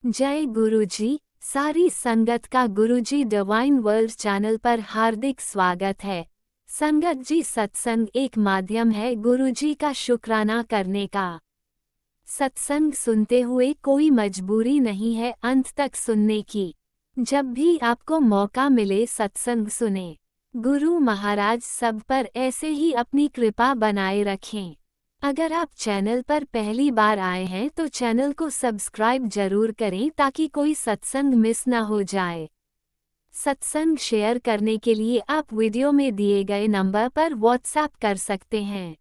जय गुरुजी। सारी संगत का गुरुजी डिवाइन वर्ल्ड चैनल पर हार्दिक स्वागत है। संगत जी, सत्संग एक माध्यम है गुरुजी का शुक्राना करने का। सत्संग सुनते हुए कोई मजबूरी नहीं है अंत तक सुनने की। जब भी आपको मौका मिले सत्संग सुने। गुरु महाराज सब पर ऐसे ही अपनी कृपा बनाए रखें। अगर आप चैनल पर पहली बार आए हैं तो चैनल को सब्सक्राइब जरूर करें ताकि कोई सत्संग मिस ना हो जाए। सत्संग शेयर करने के लिए आप वीडियो में दिए गए नंबर पर व्हाट्सएप कर सकते हैं।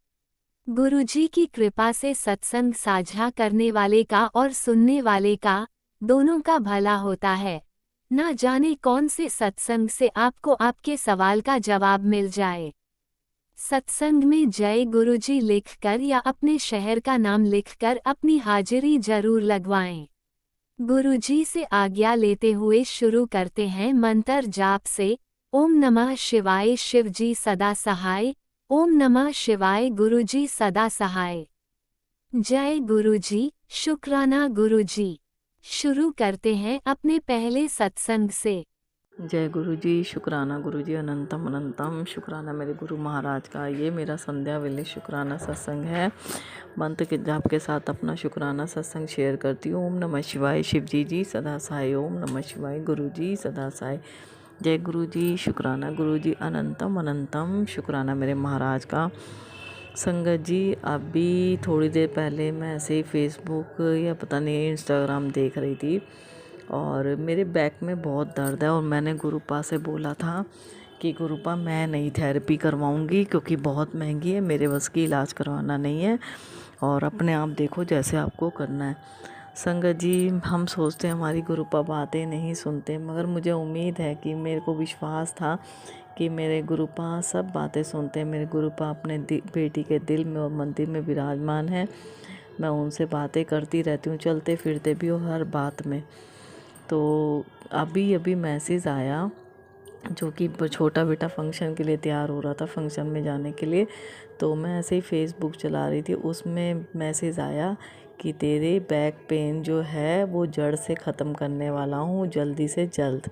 गुरुजी की कृपा से सत्संग साझा करने वाले का और सुनने वाले का, दोनों का भला होता है। ना जाने कौन से सत्संग से आपको आपके सवाल का जवाब मिल जाए। सत्संग में जय गुरुजी लिखकर या अपने शहर का नाम लिखकर अपनी हाजिरी जरूर लगवाएं। गुरुजी से आज्ञा लेते हुए शुरू करते हैं मंत्र जाप से। ओम नमः शिवाय, शिवजी सदा सहाय। ओम नमः शिवाय, गुरुजी सदा सहाय। जय गुरुजी, शुक्राना गुरुजी। शुरू करते हैं अपने पहले सत्संग से। जय गुरु जी, शुक्राना गुरु जी, अनंतम अनंतम शुक्राना मेरे गुरु महाराज का। ये मेरा संध्या वेले शुक्राना सत्संग है। मंत्र के जाप के साथ अपना शुक्राना सत्संग शेयर करती हूँ। ओम नमः शिवाय, शिवजी जी सदा सहाय। ओम नमः शिवाय, गुरु जी सदा सहाय। जय गुरु जी, शुक्राना गुरु जी, अनंतम अनंतम शुक्राना मेरे महाराज का। संगत जी, अभी थोड़ी देर पहले मैं ऐसे ही फेसबुक या पता नहीं इंस्टाग्राम देख रही थी और मेरे बैक में बहुत दर्द है और मैंने गुरुपा से बोला था कि गुरुपा मैं नहीं थेरेपी करवाऊंगी क्योंकि बहुत महंगी है, मेरे बस की इलाज करवाना नहीं है और अपने आप देखो जैसे आपको करना है। संगत जी, हम सोचते हैं हमारी गुरुपा बातें नहीं सुनते, मगर मुझे उम्मीद है कि मेरे को विश्वास था कि मेरे गुरुपा सब बातें सुनते हैं। मेरे गुरुपा अपने बेटी के दिल में और मंदिर में विराजमान है। मैं उनसे बातें करती रहती हूँ, चलते फिरते भी और हर बात में। तो अभी अभी मैसेज आया, जो कि छोटा बेटा फंक्शन के लिए तैयार हो रहा था, फंक्शन में जाने के लिए। तो मैं ऐसे ही फेसबुक चला रही थी, उसमें मैसेज आया कि तेरे बैक पेन जो है वो जड़ से ख़त्म करने वाला हूँ, जल्दी से जल्द।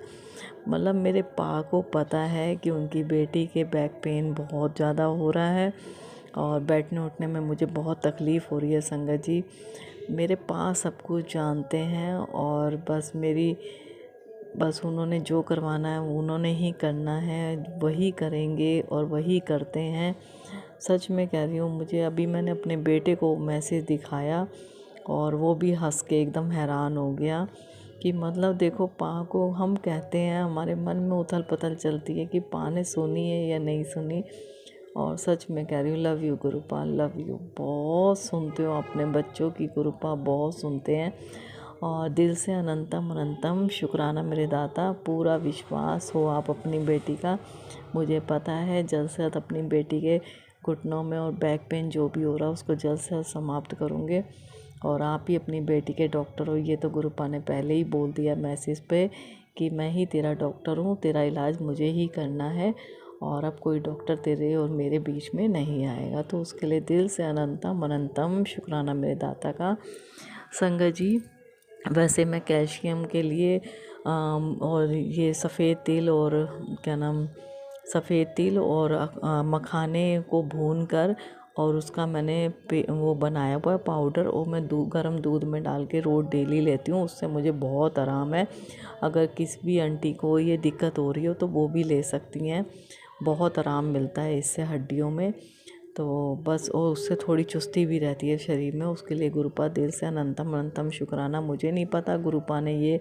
मतलब मेरे पा को पता है कि उनकी बेटी के बैक पेन बहुत ज़्यादा हो रहा है और बैठने उठने में मुझे बहुत तकलीफ़ हो रही है। संगत जी, मेरे पा सब कुछ जानते हैं और बस उन्होंने जो करवाना है उन्होंने ही करना है, वही करेंगे और वही करते हैं। सच में कह रही हूँ, मुझे अभी मैंने अपने बेटे को मैसेज दिखाया और वो भी हंस के एकदम हैरान हो गया कि मतलब देखो, पा को हम कहते हैं, हमारे मन में उथल पुथल चलती है कि पा ने सुनी है या नहीं सुनी। और सच में कह रही हूँ, लव यू गुरुपा, लव यू। बहुत सुनते हो अपने बच्चों की, गुरुपा बहुत सुनते हैं और दिल से अनंतम अनंतम शुक्राना मेरे दाता। पूरा विश्वास हो आप अपनी बेटी का। मुझे पता है जल्द से जल्द अपनी बेटी के घुटनों में और बैक पेन जो भी हो रहा है उसको जल्द से जल्द समाप्त करूँगे और आप ही अपनी बेटी के डॉक्टर हो। ये तो गुरुपा ने पहले ही बोल दिया मैसेज पे कि मैं ही तेरा डॉक्टर हूँ, तेरा इलाज मुझे ही करना है और अब कोई डॉक्टर तेरे और मेरे बीच में नहीं आएगा। तो उसके लिए दिल से अनंतम अनंतम शुक्राना मेरे दाता का। संगत जी, वैसे मैं कैल्शियम के लिए और ये सफ़ेद तिल और क्या नाम, सफ़ेद तिल और मखाने को भून कर और उसका मैंने वो बनाया हुआ है पाउडर, और मैं गर्म दूध में डाल के रोज़ डेली लेती हूँ। उससे मुझे बहुत आराम है। अगर किसी भी आंटी को ये दिक्कत हो रही हो तो वो भी ले सकती हैं, बहुत आराम मिलता है इससे हड्डियों में। तो बस, और उससे थोड़ी चुस्ती भी रहती है शरीर में। उसके लिए गुरुपा दिल से अनंतम अनंतम शुक्राना। मुझे नहीं पता गुरुपा ने ये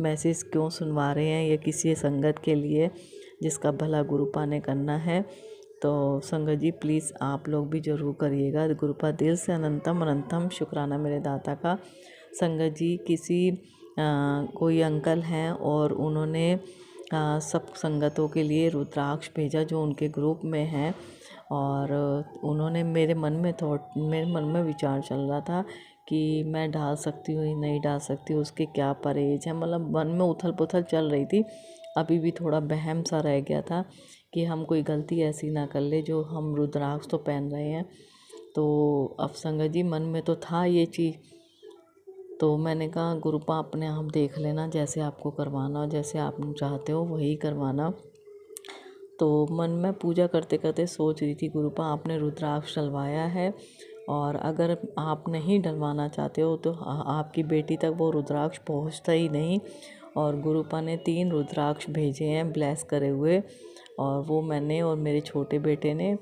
मैसेज क्यों सुनवा रहे हैं, ये किसी संगत के लिए जिसका भला गुरुपा ने करना है। तो संगत जी, प्लीज़ आप लोग भी ज़रूर करिएगा। गुरुपा दिल से अनंतम अनंतम शुक्राना मेरे दाता का। संगत जी, कोई अंकल हैं और उन्होंने सब संगतों के लिए रुद्राक्ष भेजा जो उनके ग्रुप में हैं और उन्होंने मेरे मन में विचार चल रहा था कि मैं डाल सकती हूँ या नहीं डाल सकती हूँ, उसके क्या परहेज है। मतलब मन में उथल पुथल चल रही थी। अभी भी थोड़ा वहम सा रह गया था कि हम कोई गलती ऐसी ना कर ले, जो हम रुद्राक्ष तो पहन रहे हैं। तो अब संगत जी, मन में तो था ये चीज़, तो मैंने कहा गुरुपा अपने आप देख लेना, जैसे आपको करवाना हो, जैसे आप चाहते हो वही करवाना। तो मन में पूजा करते करते सोच रही थी, गुरुपा आपने रुद्राक्ष डलवाया है और अगर आप नहीं डलवाना चाहते हो तो आपकी बेटी तक वो रुद्राक्ष पहुंचता ही नहीं। और गुरुपा ने 3 रुद्राक्ष भेजे हैं ब्लेस करे हुए, और वो मैंने और मेरे छोटे बेटे ने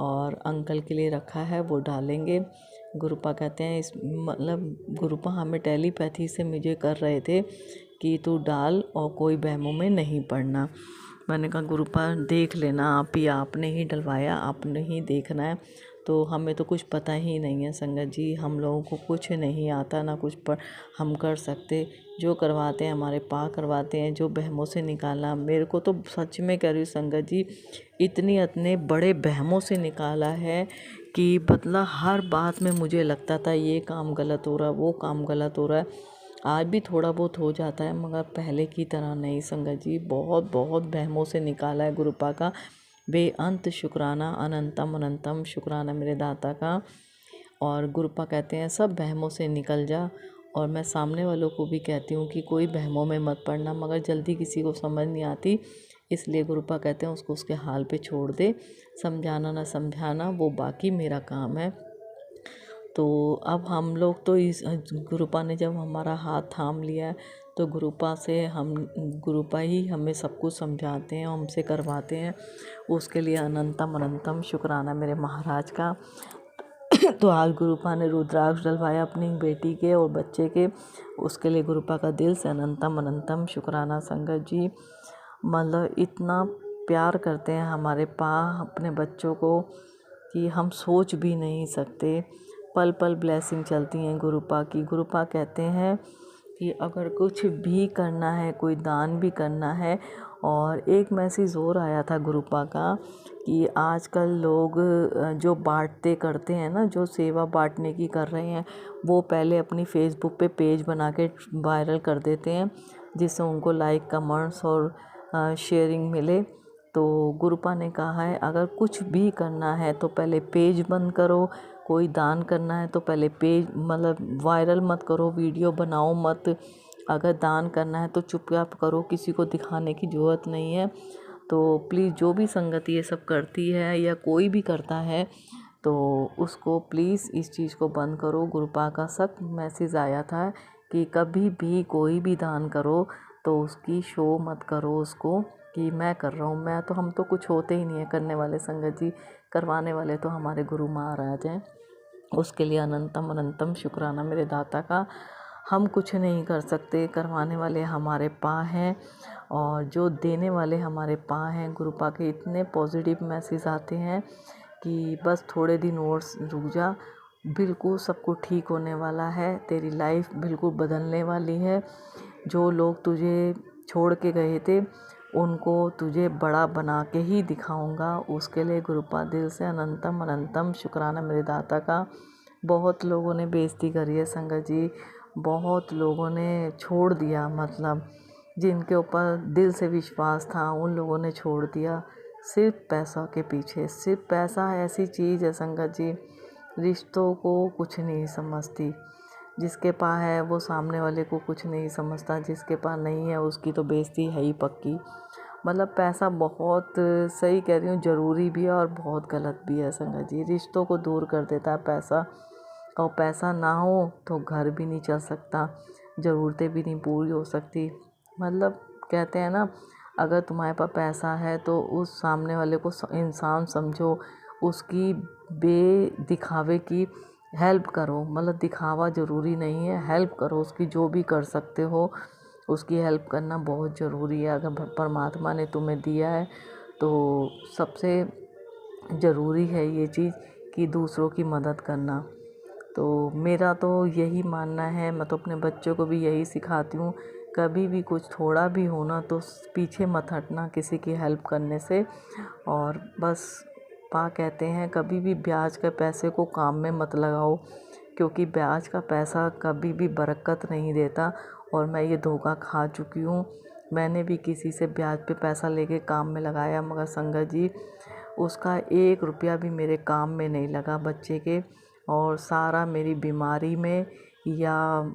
और अंकल के लिए रखा है, वो डालेंगे। गुरुपा कहते हैं इस मतलब गुरुपा हमें टेलीपैथी से मुझे कर रहे थे कि तू डाल और कोई वहमों में नहीं पड़ना। मैंने कहा गुरुपा देख लेना, आपने ही डलवाया, आपने ही देखना है। तो हमें तो कुछ पता ही नहीं है संगत जी, हम लोगों को कुछ नहीं आता, ना कुछ पर हम कर सकते। जो करवाते हैं हमारे पा करवाते हैं, जो बहमों से निकालना, मेरे को तो सच में कह रही हूँ संगत जी, इतने बड़े बहमों से निकाला है कि मतलब हर बात में मुझे लगता था ये काम गलत हो रहा है, वो काम गलत हो रहा है। आज भी थोड़ा बहुत हो जाता है मगर पहले की तरह नहीं संगत जी, बहुत बहुत बहमों से निकाला है गुरुपा का। बेअंत शुक्राना, अनंतम अनंतम शुक्राना मेरे दाता का। और गुरुपा कहते हैं सब बहमों से निकल जा। और मैं सामने वालों को भी कहती हूँ कि कोई बहमों में मत पड़ना, मगर जल्दी किसी को समझ नहीं आती, इसलिए गुरुपा कहते हैं उसको उसके हाल पे छोड़ दे, समझाना ना समझाना वो बाकी मेरा काम है। तो अब हम लोग तो इस गुरुपा ने जब हमारा हाथ थाम लिया है तो गुरुपा ही हमें सब कुछ समझाते हैं, हमसे करवाते हैं। उसके लिए अनंतम अनंतम शुक्राना मेरे महाराज का। तो आज गुरुपा ने रुद्राक्ष डलवाया अपनी बेटी के और बच्चे के, उसके लिए गुरुपा का दिल से अनंतम अनंतम शुक्राना संगत जी। मतलब इतना प्यार करते हैं हमारे पा अपने बच्चों को कि हम सोच भी नहीं सकते। पल पल ब्लेसिंग चलती हैं गुरुपा की। गुरुपा कहते हैं कि अगर कुछ भी करना है, कोई दान भी करना है। और एक मैसेज और आया था गुरुपा का कि आजकल लोग जो बांटते करते हैं ना, जो सेवा बांटने की कर रहे हैं, वो पहले अपनी फेसबुक पे पेज बना के वायरल कर देते हैं, जिससे उनको लाइक कमेंट्स और शेयरिंग मिले। तो गुरुपा ने कहा है अगर कुछ भी करना है तो पहले पेज बंद करो, कोई दान करना है तो पहले पेज मतलब वायरल मत करो, वीडियो बनाओ मत। अगर दान करना है तो चुपचाप करो, किसी को दिखाने की ज़रूरत नहीं है। तो प्लीज़ जो भी संगत ये सब करती है या कोई भी करता है तो उसको प्लीज़ इस चीज़ को बंद करो। गुरुपा का सख्त मैसेज आया था कि कभी भी कोई भी दान करो तो उसकी शो मत करो उसको कि मैं कर रहा हूँ। मैं तो हम तो कुछ होते ही नहीं है करने वाले संगत जी, करवाने वाले तो हमारे गुरु महाराज हैं। उसके लिए अनंतम अनंतम शुक्राना मेरे दाता का। हम कुछ नहीं कर सकते, करवाने वाले हमारे पा हैं और जो देने वाले हमारे पा हैं। गुरुपा के इतने पॉजिटिव मैसेज आते हैं कि बस थोड़े दिन और रुक जा, बिल्कुल सब कुछ ठीक होने वाला है, तेरी लाइफ बिल्कुल बदलने वाली है। जो लोग तुझे छोड़ के गए थे उनको तुझे बड़ा बना के ही दिखाऊंगा। उसके लिए गुरुपा दिल से अनंतम अनंतम शुक्राना मेरे दाता का। बहुत लोगों ने बेइज्जती करी है संगत जी, बहुत लोगों ने छोड़ दिया, मतलब जिनके ऊपर दिल से विश्वास था उन लोगों ने छोड़ दिया सिर्फ पैसा के पीछे। सिर्फ पैसा ऐसी चीज़ है संगत जी, रिश्तों को कुछ नहीं समझती। जिसके पास है वो सामने वाले को कुछ नहीं समझता, जिसके पास नहीं है उसकी तो बेइज्जती है ही पक्की। मतलब पैसा बहुत, सही कह रही हूँ, ज़रूरी भी है और बहुत गलत भी है संगत जी। रिश्तों को दूर कर देता है पैसा, और पैसा ना हो तो घर भी नहीं चल सकता, ज़रूरतें भी नहीं पूरी हो सकती। मतलब कहते हैं ना, अगर तुम्हारे पास पैसा है तो उस सामने वाले को इंसान समझो, उसकी दिखावे की हेल्प करो। मतलब दिखावा ज़रूरी नहीं है, हेल्प करो उसकी, जो भी कर सकते हो उसकी हेल्प करना बहुत ज़रूरी है। अगर परमात्मा ने तुम्हें दिया है तो सबसे ज़रूरी है ये चीज़ कि दूसरों की मदद करना। तो मेरा तो यही मानना है, मैं तो अपने बच्चों को भी यही सिखाती हूँ, कभी भी कुछ थोड़ा भी होना तो पीछे मत हटना किसी की हेल्प करने से। और बस पा कहते हैं कभी भी ब्याज के पैसे को काम में मत लगाओ, क्योंकि ब्याज का पैसा कभी भी बरकत नहीं देता। और मैं ये धोखा खा चुकी हूँ, मैंने भी किसी से ब्याज पे पैसा लेके काम में लगाया, मगर संगत जी उसका 1 रुपया भी मेरे काम में नहीं लगा बच्चे के, और सारा मेरी बीमारी में या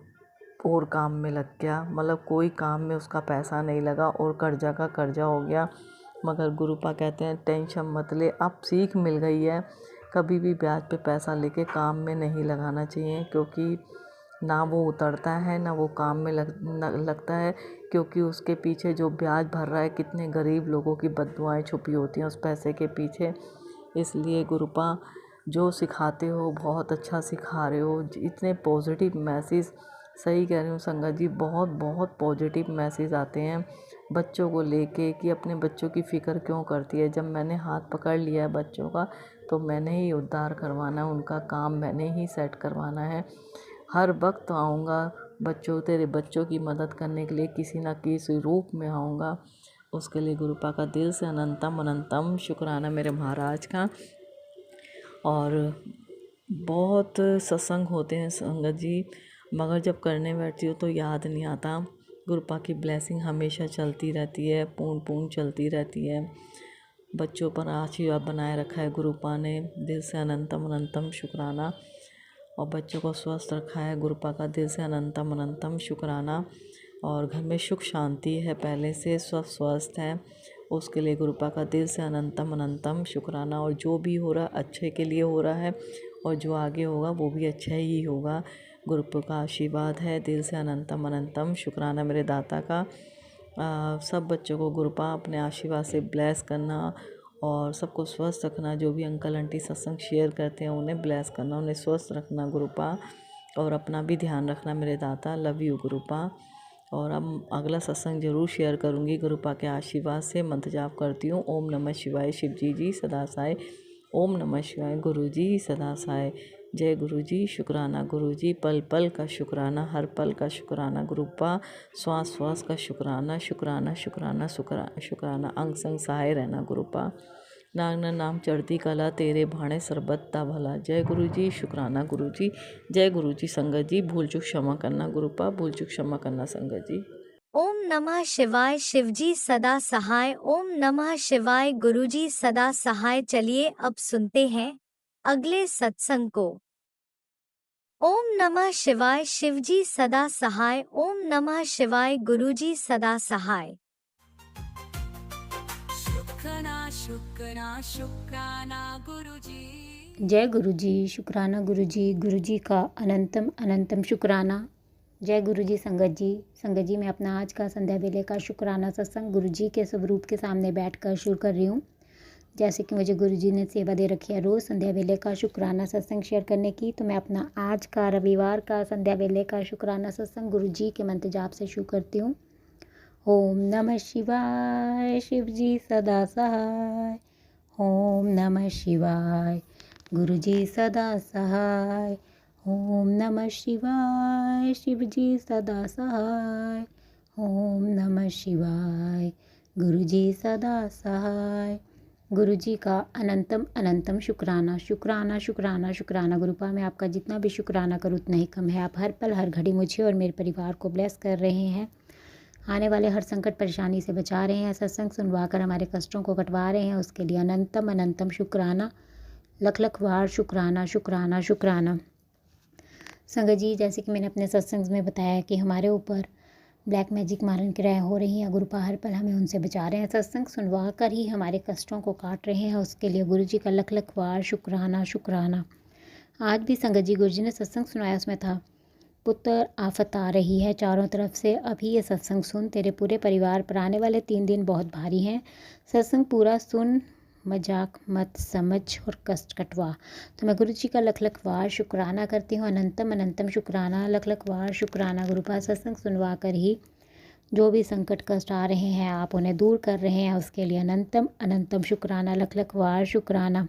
और काम में लग गया, मतलब कोई काम में उसका पैसा नहीं लगा और कर्जा का कर्जा हो गया। मगर गुरुपा कहते हैं टेंशन मत ले, अब सीख मिल गई है, कभी भी ब्याज पे पैसा लेके काम में नहीं लगाना चाहिए, क्योंकि ना वो उतरता है ना वो काम में लगता है, क्योंकि उसके पीछे जो ब्याज भर रहा है, कितने गरीब लोगों की बद्दुआएं छुपी होती हैं उस पैसे के पीछे। इसलिए गुरुपा जो सिखाते हो बहुत अच्छा सिखा रहे हो, इतने पॉजिटिव मैसेज, सही कह रही हूँ संगत जी, बहुत बहुत पॉजिटिव मैसेज आते हैं बच्चों को लेके कि अपने बच्चों की फ़िक्र क्यों करती है। जब मैंने हाथ पकड़ लिया है बच्चों का, तो मैंने ही उद्धार करवाना है, उनका काम मैंने ही सेट करवाना है। हर वक्त आऊँगा तेरे बच्चों की मदद करने के लिए, किसी न किसी रूप में आऊँगा। उसके लिए गुरुपा का दिल से अनंतम अनंतम शुक्राना मेरे महाराज का। और बहुत सत्संग होते हैं संगत जी, मगर जब करने बैठती हूँ तो याद नहीं आता। गुरुपा की ब्लेसिंग हमेशा चलती रहती है, पूर्ण पूर्ण चलती रहती है। बच्चों पर आशीर्वाद बनाए रखा है गुरुपा ने, दिल से अनंतम अनंतम शुक्राना। और बच्चों को स्वस्थ रखा है गुरुपा का, दिल से अनंतम अनंतम शुक्राना। और घर में सुख शांति है, पहले से सब स्वस्थ है, उसके लिए गुरुपा का दिल से अनंतम अनंतम शुक्राना। और जो भी हो रहा अच्छे के लिए हो रहा है, और जो आगे होगा वो भी अच्छा ही होगा। गुरुपा का आशीर्वाद है, दिल से अनंतम अनंतम शुक्राना मेरे दाता का। सब बच्चों को गुरुपा अपने आशीर्वाद से ब्लेस करना और सबको स्वस्थ रखना। जो भी अंकल आंटी सत्संग शेयर करते हैं उन्हें ब्लेस करना, उन्हें स्वस्थ रखना गुरुपा, और अपना भी ध्यान रखना मेरे दाता। Love you गुरुपा। और अब अगला सत्संग ज़रूर शेयर करूँगी गुरुपा के आशीर्वाद से। मंत्र जाप करती हूँ, ओम नमः शिवाय शिव जी सदा साय। ओम नमः शिवाय गुरु जी सदा साय। जय गुरु जी, शुक्राना गुरु जी, पल पल का शुक्राना, हर पल का शुक्राना गुरुपा, श्वास श्वास का शुक्राना, शुक्राना शुक्राना शुक्राना, अंग संग सहाय रहना गुरुपा। नाग नाम चढ़ती कला, तेरे भाणे सरबत्ता भला। जय गुरु जी, शुक्राना गुरु जी, जय गुरु जी। संगत जी भूल चूक क्षमा करना गुरुपा, भूल चूक क्षमा करना संगत जी। ओम नमः शिवाय शिवजी सदा सहाय। ओम नमः शिवाय गुरुजी सदा सहाय। चलिए अब सुनते हैं अगले सत्संग को। ओम नमः शिवाय शिवजी सदा सहाय। ओम नमः शिवाय गुरुजी सदा सहाय। शुक्राना गुरुजी। जय गुरुजी, शुक्राना गुरुजी, गुरुजी का अनंतम अनंतम शुक्राना। जय गुरुजी संगत जी मैं अपना आज का संध्या वेले का शुक्राना सत्संग गुरुजी के स्वरूप के सामने बैठकर शुरू कर रही हूँ। जैसे कि मुझे गुरुजी ने सेवा दे रखी है रोज़ संध्या वेले का शुक्राना सत्संग शेयर करने की, तो मैं अपना आज का रविवार का संध्या वेले का शुक्राना सत्संग गुरुजी के मंत्र जाप से शुरू करती हूँ। ओम नमः शिवाय शिवजी सदा सहाय। ओम नमः शिवाय गुरुजी सदा सहाय। ओम नमः शिवाय शिवजी सदा सहाय। ओम नमः शिवाय गुरुजी सदा सहाय। गुरुजी का अनंतम अनंतम शुक्राना शुक्राना शुक्राना शुक्राना। गुरुपा मैं आपका जितना भी शुक्राना करूँ उतना ही कम है। आप हर पल हर घड़ी मुझे और मेरे परिवार को ब्लेस कर रहे हैं, आने वाले हर संकट परेशानी से बचा रहे हैं, सत्संग सुनवा कर हमारे कष्टों को कटवा रहे हैं। उसके लिए अनंतम अनंतम शुक्राना, लख लख बार शुक्राना शुक्राना शुक्राना। संगत जी जैसे कि मैंने अपने सत्संग में बताया कि हमारे ऊपर ब्लैक मैजिक मारन क्रियाएँ हो रही हैं, गुरुपा हर पल हमें उनसे बचा रहे हैं, सत्संग सुनवा कर ही हमारे कष्टों को काट रहे हैं। उसके लिए गुरु जी का लख लख बार शुक्राना शुक्राना। आज भी संगत जी गुरु जी ने सत्संग सुनाया, उसमें था पुत्र आफत आ रही है चारों तरफ से, अभी ये सत्संग सुन, तेरे पूरे परिवार पर आने वाले 3 दिन बहुत भारी हैं। सत्संग पूरा सुन, मजाक मत समझ और कष्ट कटवा। तो मैं गुरु जी का लख लख बार शुक्राना करती हूँ, अनंतम अनंतम शुक्राना, लख लख बार शुक्राना। गुरुपा सत्संग सुनवा कर ही जो भी संकट कष्ट आ रहे हैं आप उन्हें दूर कर रहे हैं, उसके लिए अनंतम अनंतम शुक्राना, लख लख बार शुक्राना।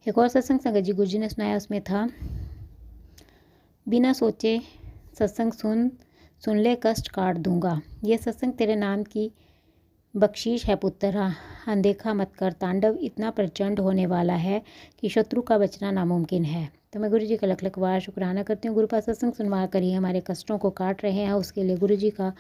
एक और सत्संग संगत जी गुरु जी ने सुनाया, उसमें था बिना सोचे सत्संग सुन ले कष्ट काट दूंगा। ये सत्संग तेरे नाम की बख्शीश है पुत्रा, अनदेखा मत कर, तांडव इतना प्रचंड होने वाला है कि शत्रु का बचना नामुमकिन है। तो मैं गुरु जी का लख लख बार शुक्राना करती हूँ। गुरुपा सत्संग सुनवा कर ही हमारे कष्टों को काट रहे हैं, उसके लिए गुरु जी का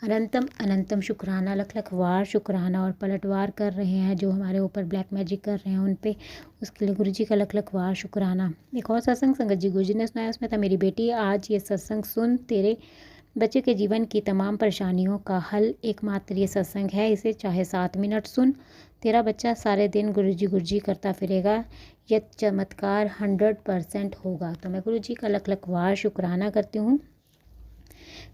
अनंतम अनंतम शुक्राना, लख लख बार शुक्राना। और पलटवार कर रहे हैं जो हमारे ऊपर ब्लैक मैजिक कर रहे हैं उन पे, उसके लिए गुरु जी का लख लख बार शुक्राना। एक और सत्संग संगत जी गुरु जी ने सुनाया, उसमें था मेरी बेटी आज ये सत्संग सुन, तेरे बच्चे के जीवन की तमाम परेशानियों का हल एकमात्र ये सत्संग है। इसे चाहे 7 मिनट सुन। तेरा बच्चा सारे दिन गुरुजी करता फिरेगा। यह चमत्कार 100% होगा। तो मैं गुरुजी का लख लख वार शुक्राना करती हूँ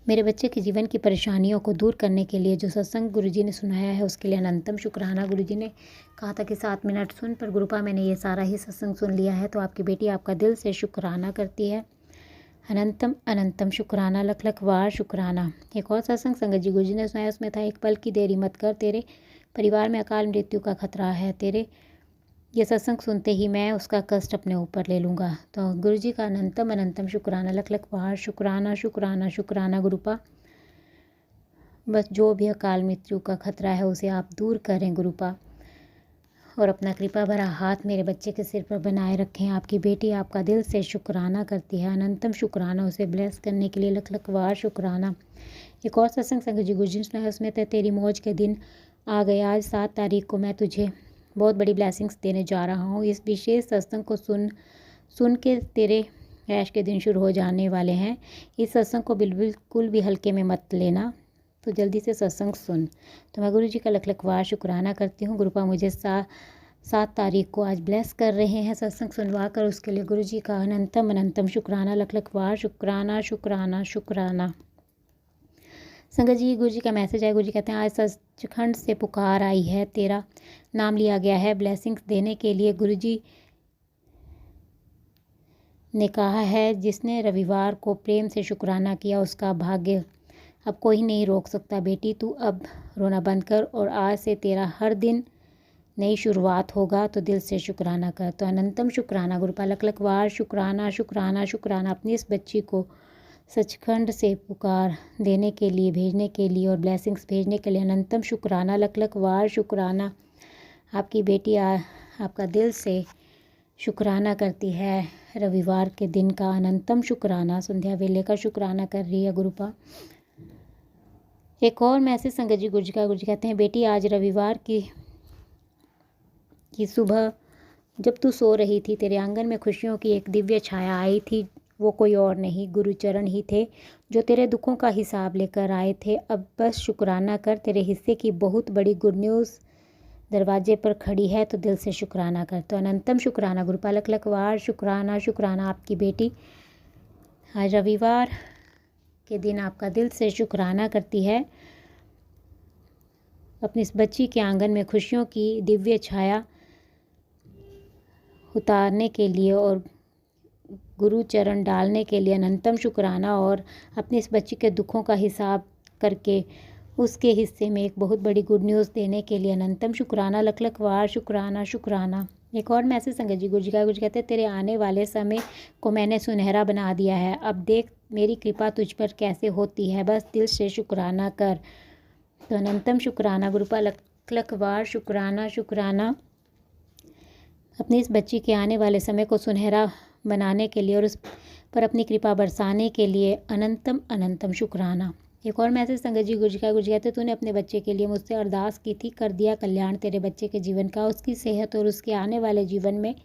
मेरे बच्चे के जीवन की परेशानियों को दूर करने के लिए। जो सत्संग गुरुजी ने सुनाया है उसके लिए अनंतम शुक्राना। गुरुजी ने कहा था कि 7 मिनट सुन, पर गुरुपा मैंने ये सारा ही सत्संग सुन लिया है। तो आपकी बेटी आपका दिल से शुक्राना करती है। अनंतम अनंतम शुक्राना, लख लख वार शुक्राना। एक और सत्संग संगत जी गुरुजी ने सुनाया, उसमें था एक पल की देरी मत कर, तेरे परिवार में अकाल मृत्यु का खतरा है। तेरे ये सत्संग सुनते ही मैं उसका कष्ट अपने ऊपर ले लूँगा। तो गुरुजी का अनंतम अनंतम शुक्राना, लख लख वार शुक्राना शुक्राना शुक्राना गुरुपा। बस जो भी अकाल मृत्यु का खतरा है उसे आप दूर करें गुरुपा, और अपना कृपा भरा हाथ मेरे बच्चे के सिर पर बनाए रखें। आपकी बेटी आपका दिल से शुक्राना करती है। अनंतम शुक्राना, उसे ब्लेस करने के लिए लख लख वार शुक्राना। एक और सत्संग संगत जी गुरुजी ने सुनाया, उसमें तेरी मौज के दिन आ गए। आज 7 तारीख को मैं तुझे बहुत बड़ी ब्लेसिंग्स देने जा रहा हूँ। इस विशेष सत्संग को सुन के तेरे ऐश के दिन शुरू हो जाने वाले हैं। इस सत्संग को बिल्कुल भी हल्के में मत लेना, तो जल्दी से सत्संग सुन। तो मैं गुरुजी का लख लख वार शुक्राना करती हूँ। गुरुपा मुझे 7 तारीख को आज ब्लेस कर रहे हैं सत्संग सुनवा कर, उसके लिए गुरुजी का अनंतम अनंतम शुक्राना, लख लख वार शुक्राना शुक्राना शुक्राना। संगत जी गुरुजी का मैसेज है। गुरुजी कहते हैं, आज सचखंड से पुकार आई है, तेरा नाम लिया गया है ब्लेसिंग्स देने के लिए। गुरुजी ने कहा है, जिसने रविवार को प्रेम से शुक्राना किया उसका भाग्य अब कोई नहीं रोक सकता। बेटी तू अब रोना बंद कर, और आज से तेरा हर दिन नई शुरुआत होगा। तो दिल से शुक्राना कर। तो अनंतम शुक्राना गुरुपा, लख लख वार शुक्राना शुक्राना शुक्राना। अपनी इस बच्ची को सचखंड से पुकार देने के लिए, भेजने के लिए और ब्लेसिंग्स भेजने के लिए अनंतम शुक्राना, लख लख वार शुक्राना। आपकी बेटी आपका दिल से शुक्राना करती है। रविवार के दिन का अनंतम शुक्राना, संध्या वेले का शुक्राना कर रही है गुरुपा। एक और मैसेज संगत जी गुरुजी का। गुरुजी कहते हैं, बेटी आज रविवार की सुबह जब तू सो रही थी, तेरे आंगन में खुशियों की एक दिव्य छाया आई थी। वो कोई और नहीं, गुरुचरण ही थे, जो तेरे दुखों का हिसाब लेकर आए थे। अब बस शुक्राना कर, तेरे हिस्से की बहुत बड़ी गुड न्यूज़ दरवाजे पर खड़ी है। तो दिल से शुक्राना कर। तो अनंतम शुक्राना गुरुपा, लख लख वार शुक्राना शुक्राना। आपकी बेटी आज रविवार के दिन आपका दिल से शुक्राना करती है। अपनी इस बच्ची के आंगन में खुशियों की दिव्य छाया उतारने के लिए और गुरु चरण डालने के लिए अनंतम शुक्राना, और अपनी इस बच्ची के दुखों का हिसाब करके उसके हिस्से में एक बहुत बड़ी गुड न्यूज़ देने के लिए अनंतम शुक्राना, लख लख वार शुक्राना शुक्राना। एक और मैसेज संगत जी गुरुजी का। गुरुजी कहते हैं, तेरे आने वाले समय को मैंने सुनहरा बना दिया है। अब देख मेरी कृपा तुझ पर कैसे होती है, बस दिल से शुक्राना कर। तो अनंतम शुक्राना गुरुपा, लख लख वार शुक्राना शुक्राना। अपनी इस बच्ची के आने वाले समय को सुनहरा बनाने के लिए और उस पर अपनी कृपा बरसाने के लिए अनंतम अनंतम शुक्राना। एक और मैसेज संगत जी गुरुजी का। गुरुजी कहते, तूने अपने बच्चे के लिए मुझसे अरदास की थी, कर दिया कल्याण तेरे बच्चे के जीवन का। उसकी सेहत और उसके आने वाले जीवन में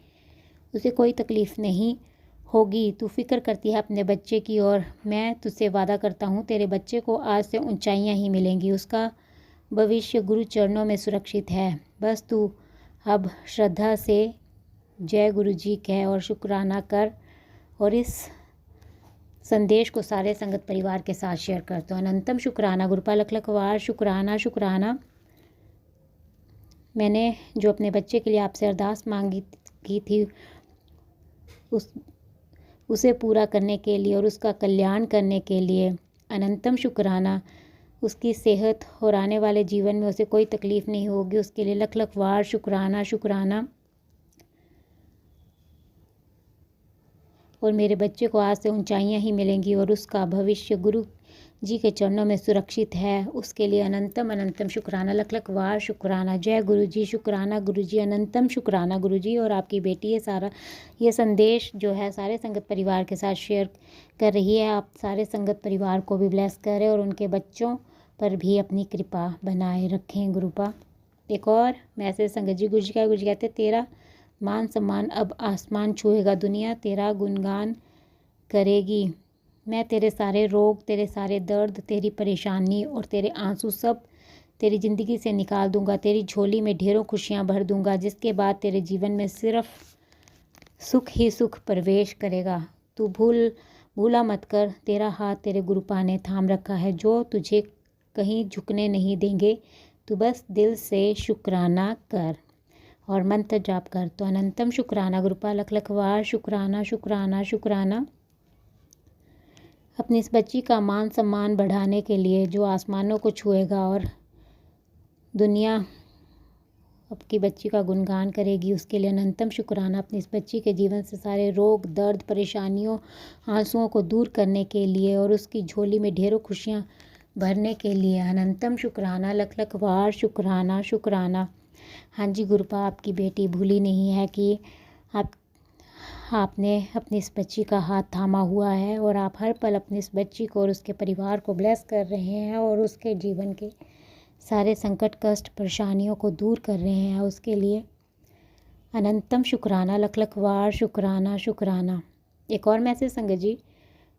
उसे कोई तकलीफ़ नहीं होगी। तू फिक्र करती है अपने बच्चे की, और मैं तुझसे वादा करता हूँ तेरे बच्चे को आज से ऊंचाइयाँ ही मिलेंगी। उसका भविष्य गुरु चरणों में सुरक्षित है। बस तू अब श्रद्धा से जय गुरु जी कह और शुक्राना कर, और इस संदेश को सारे संगत परिवार के साथ शेयर कर। तो अनंतम शुक्राना गुरुपा, लख लख वार शुक्राना शुक्राना। मैंने जो अपने बच्चे के लिए आपसे अरदास की थी उसे पूरा करने के लिए और उसका कल्याण करने के लिए अनंतम शुक्राना। उसकी सेहत और आने वाले जीवन में उसे कोई तकलीफ़ नहीं होगी, उसके लिए लख लख वार शुक्राना शुक्राना। और मेरे बच्चे को आज से ऊंचाइयां ही मिलेंगी और उसका भविष्य गुरु जी के चरणों में सुरक्षित है, उसके लिए अनंतम अनंतम शुक्राना, लख लख वार शुक्राना। जय गुरु जी, शुक्राना गुरु जी, अनंतम शुक्राना गुरु जी। और आपकी बेटी ये संदेश जो है सारे संगत परिवार के साथ शेयर कर रही है। आप सारे संगत परिवार को भी ब्लेस करें और उनके बच्चों पर भी अपनी कृपा बनाए रखें गुरुपा। एक और मैसेज संगत जी गुरु जी का। गुरु जी कहते, तेरा मान सम्मान अब आसमान छुएगा, दुनिया तेरा गुणगान करेगी। मैं तेरे सारे रोग, तेरे सारे दर्द, तेरी परेशानी और तेरे आंसू सब तेरी ज़िंदगी से निकाल दूंगा। तेरी झोली में ढेरों खुशियाँ भर दूंगा, जिसके बाद तेरे जीवन में सिर्फ सुख ही सुख प्रवेश करेगा। तू भूला मत कर, तेरा हाथ तेरे गुरुपा ने थाम रखा है, जो तुझे कहीं झुकने नहीं देंगे। तू बस दिल से शुक्राना कर और मंत्र जाप कर। तो अनंतम शुक्राना गुरुपा, लख लख वार शुक्राना शुक्राना शुक्राना। अपनी इस बच्ची का मान सम्मान बढ़ाने के लिए जो आसमानों को छुएगा और दुनिया आपकी बच्ची का गुणगान करेगी, उसके लिए अनंतम शुक्राना। अपनी इस बच्ची के जीवन से सारे रोग, दर्द, परेशानियों, आंसुओं को दूर करने के लिए और उसकी झोली में ढेरों खुशियाँ भरने के लिए अनंतम शुक्राना, लख लख वार शुक्राना शुक्राना। हाँ जी गुरुपा, आपकी बेटी भूली नहीं है कि आपने अपनी इस बच्ची का हाथ थामा हुआ है और आप हर पल अपनी इस बच्ची को और उसके परिवार को ब्लेस कर रहे हैं और उसके जीवन के सारे संकट, कष्ट, परेशानियों को दूर कर रहे हैं। उसके लिए अनंतम शुक्राना, लख लख वार शुक्राना शुक्राना। एक और मैसेज संगत जी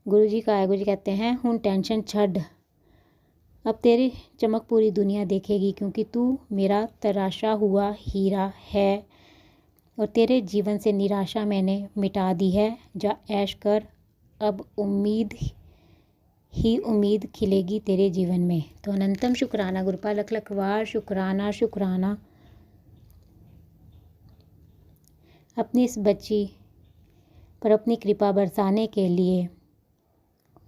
गुरु जी का है। गुरु जी कहते हैं, हुन टेंशन छड़, अब तेरी चमक पूरी दुनिया देखेगी, क्योंकि तू मेरा तराशा हुआ हीरा है और तेरे जीवन से निराशा मैंने मिटा दी है। जा ऐश कर, अब उम्मीद खिलेगी तेरे जीवन में। तो अनंतम शुक्राना गुरुपा, लख लख वार शुक्राना शुक्राना। अपनी इस बच्ची पर अपनी कृपा बरसाने के लिए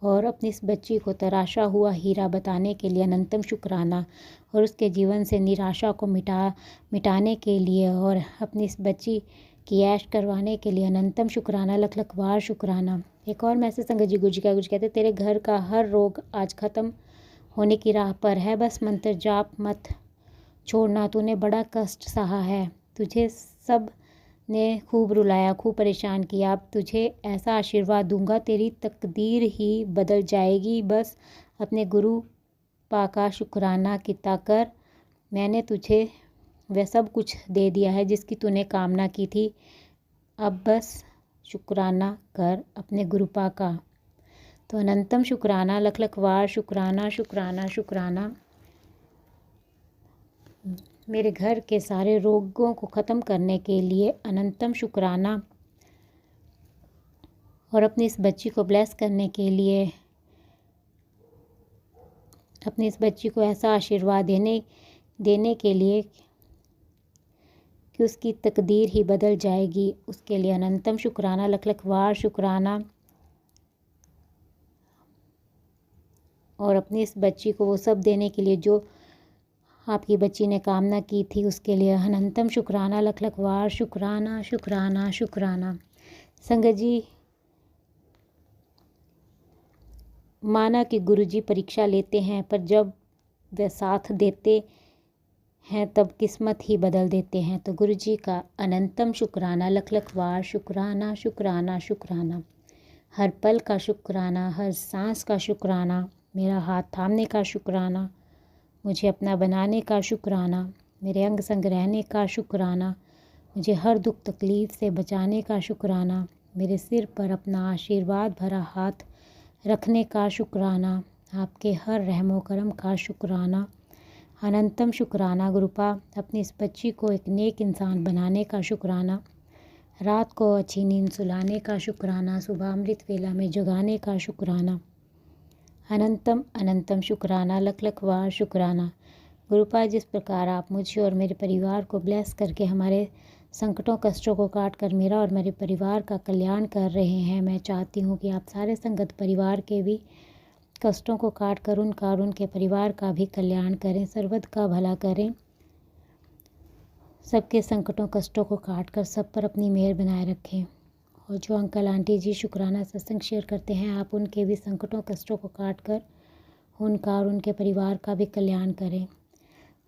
और अपनी इस बच्ची को तराशा हुआ हीरा बताने के लिए अनंतम शुक्राना, और उसके जीवन से निराशा को मिटाने के लिए और अपनी इस बच्ची की ऐश करवाने के लिए अनंतम शुक्राना, लख लख वार शुक्राना। एक और मैसेज संगत जी गुरु जी का। गुरु जी कहते, तेरे घर का हर रोग आज ख़त्म होने की राह पर है, बस मंत्र जाप मत छोड़ना। तूने बड़ा कष्ट सहा है, तुझे सब ने खूब रुलाया, खूब परेशान किया। अब तुझे ऐसा आशीर्वाद दूंगा, तेरी तकदीर ही बदल जाएगी। बस अपने गुरु पा का शुक्राना किया कर। मैंने तुझे वह सब कुछ दे दिया है जिसकी तूने कामना की थी। अब बस शुक्राना कर अपने गुरुपा का। तो अनंतम शुक्राना, लख लख वार शुक्राना शुक्राना शुक्राना। मेरे घर के सारे रोगों को ख़त्म करने के लिए अनंतम शुक्राना, और अपनी इस बच्ची को ब्लेस करने के लिए अपनी इस बच्ची को ऐसा आशीर्वाद देने के लिए कि उसकी तकदीर ही बदल जाएगी। उसके लिए अनंतम शुक्राना, लख लख वार शुक्राना। और अपनी इस बच्ची को वो सब देने के लिए जो आपकी बच्ची ने कामना की थी, उसके लिए अनंतम शुक्राना, लख लख वार शुक्राना शुक्राना शुक्राना। संगत जी, माना कि गुरुजी परीक्षा लेते हैं, पर जब वे साथ देते हैं तब किस्मत ही बदल देते हैं। तो गुरुजी का अनंतम शुक्राना, लख लख वार शुक्राना शुक्राना शुक्राना। हर पल का शुक्राना, हर सांस का शुक्राना, मेरा हाथ थामने का शुक्राना, मुझे अपना बनाने का शुक्राना, मेरे अंग संग रहने का शुक्राना, मुझे हर दुख तकलीफ़ से बचाने का शुक्राना, मेरे सिर पर अपना आशीर्वाद भरा हाथ रखने का शुक्राना, आपके हर रहमो करम का शुक्राना। अनंतम शुक्राना गुरुपा, अपनी इस बच्ची को एक नेक इंसान बनाने का शुक्राना, रात को अच्छी नींद सुलाने का शुक्राना, सुबह अमृत वेला में जगाने का शुक्राना। अनंतम अनंतम शुक्राना, लख लख वार शुक्राना। गुरुपा, जिस प्रकार आप मुझे और मेरे परिवार को ब्लेस करके हमारे संकटों कष्टों को काट कर मेरा और मेरे परिवार का कल्याण कर रहे हैं, मैं चाहती हूँ कि आप सारे संगत परिवार के भी कष्टों को काट कर उनका और उनके परिवार का भी कल्याण करें, सर्वद का भला करें, सबके संकटों कष्टों को काट कर सब पर अपनी मेहर बनाए रखें। और जो अंकल आंटी जी शुक्राना सत्संग शेयर करते हैं, आप उनके भी संकटों कष्टों को काट कर उनका और उनके परिवार का भी कल्याण करें।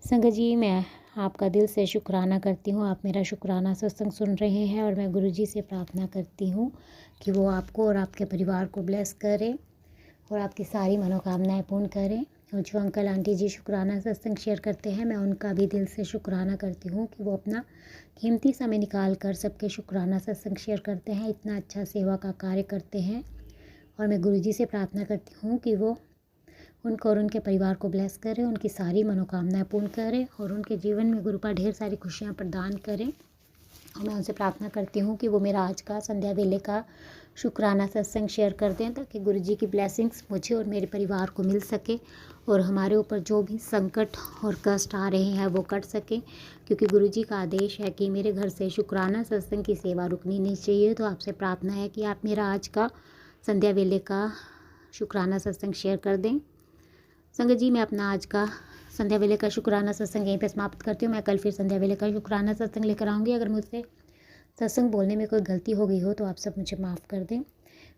संगत जी, मैं आपका दिल से शुक्राना करती हूँ, आप मेरा शुक्राना सत्संग सुन रहे हैं, और मैं गुरुजी से प्रार्थना करती हूँ कि वो आपको और आपके परिवार को ब्लेस करें और आपकी सारी मनोकामनाएं पूर्ण करें। और जो अंकल आंटी जी शुक्राना सत्संग शेयर करते हैं, मैं उनका भी दिल से शुक्राना करती हूँ कि वो अपना कीमती समय निकाल कर सबके शुक्राना सत्संग शेयर करते हैं, इतना अच्छा सेवा का कार्य करते हैं और मैं गुरुजी से प्रार्थना करती हूँ कि वो उनको और उनके परिवार को ब्लेस करें, उनकी सारी मनोकामनाएं पूर्ण करें और उनके जीवन में गुरुपा ढेर सारी खुशियाँ प्रदान करें। और मैं उनसे प्रार्थना करती हूँ कि वो मेरा आज का संध्या वेले का शुक्राना सत्संग शेयर कर दें, ताकि गुरुजी की ब्लेसिंग्स मुझे और मेरे परिवार को मिल सके और हमारे ऊपर जो भी संकट और कष्ट आ रहे हैं वो कट सके, क्योंकि गुरुजी का आदेश है कि मेरे घर से शुक्राना सत्संग की सेवा रुकनी नहीं चाहिए। तो आपसे प्रार्थना है कि आप मेरा आज का संध्या वेले का शुक्राना सत्संग शेयर कर दें। संगत जी, मैं अपना आज का संध्या वेले का शुक्राना सत्संग यहीं पे समाप्त करती हूँ। मैं कल फिर संध्या वेले का शुक्राना सत्संग लेकर आऊँगी। अगर मुझसे सत्संग बोलने में कोई गलती हो गई हो तो आप सब मुझे माफ़ कर दें।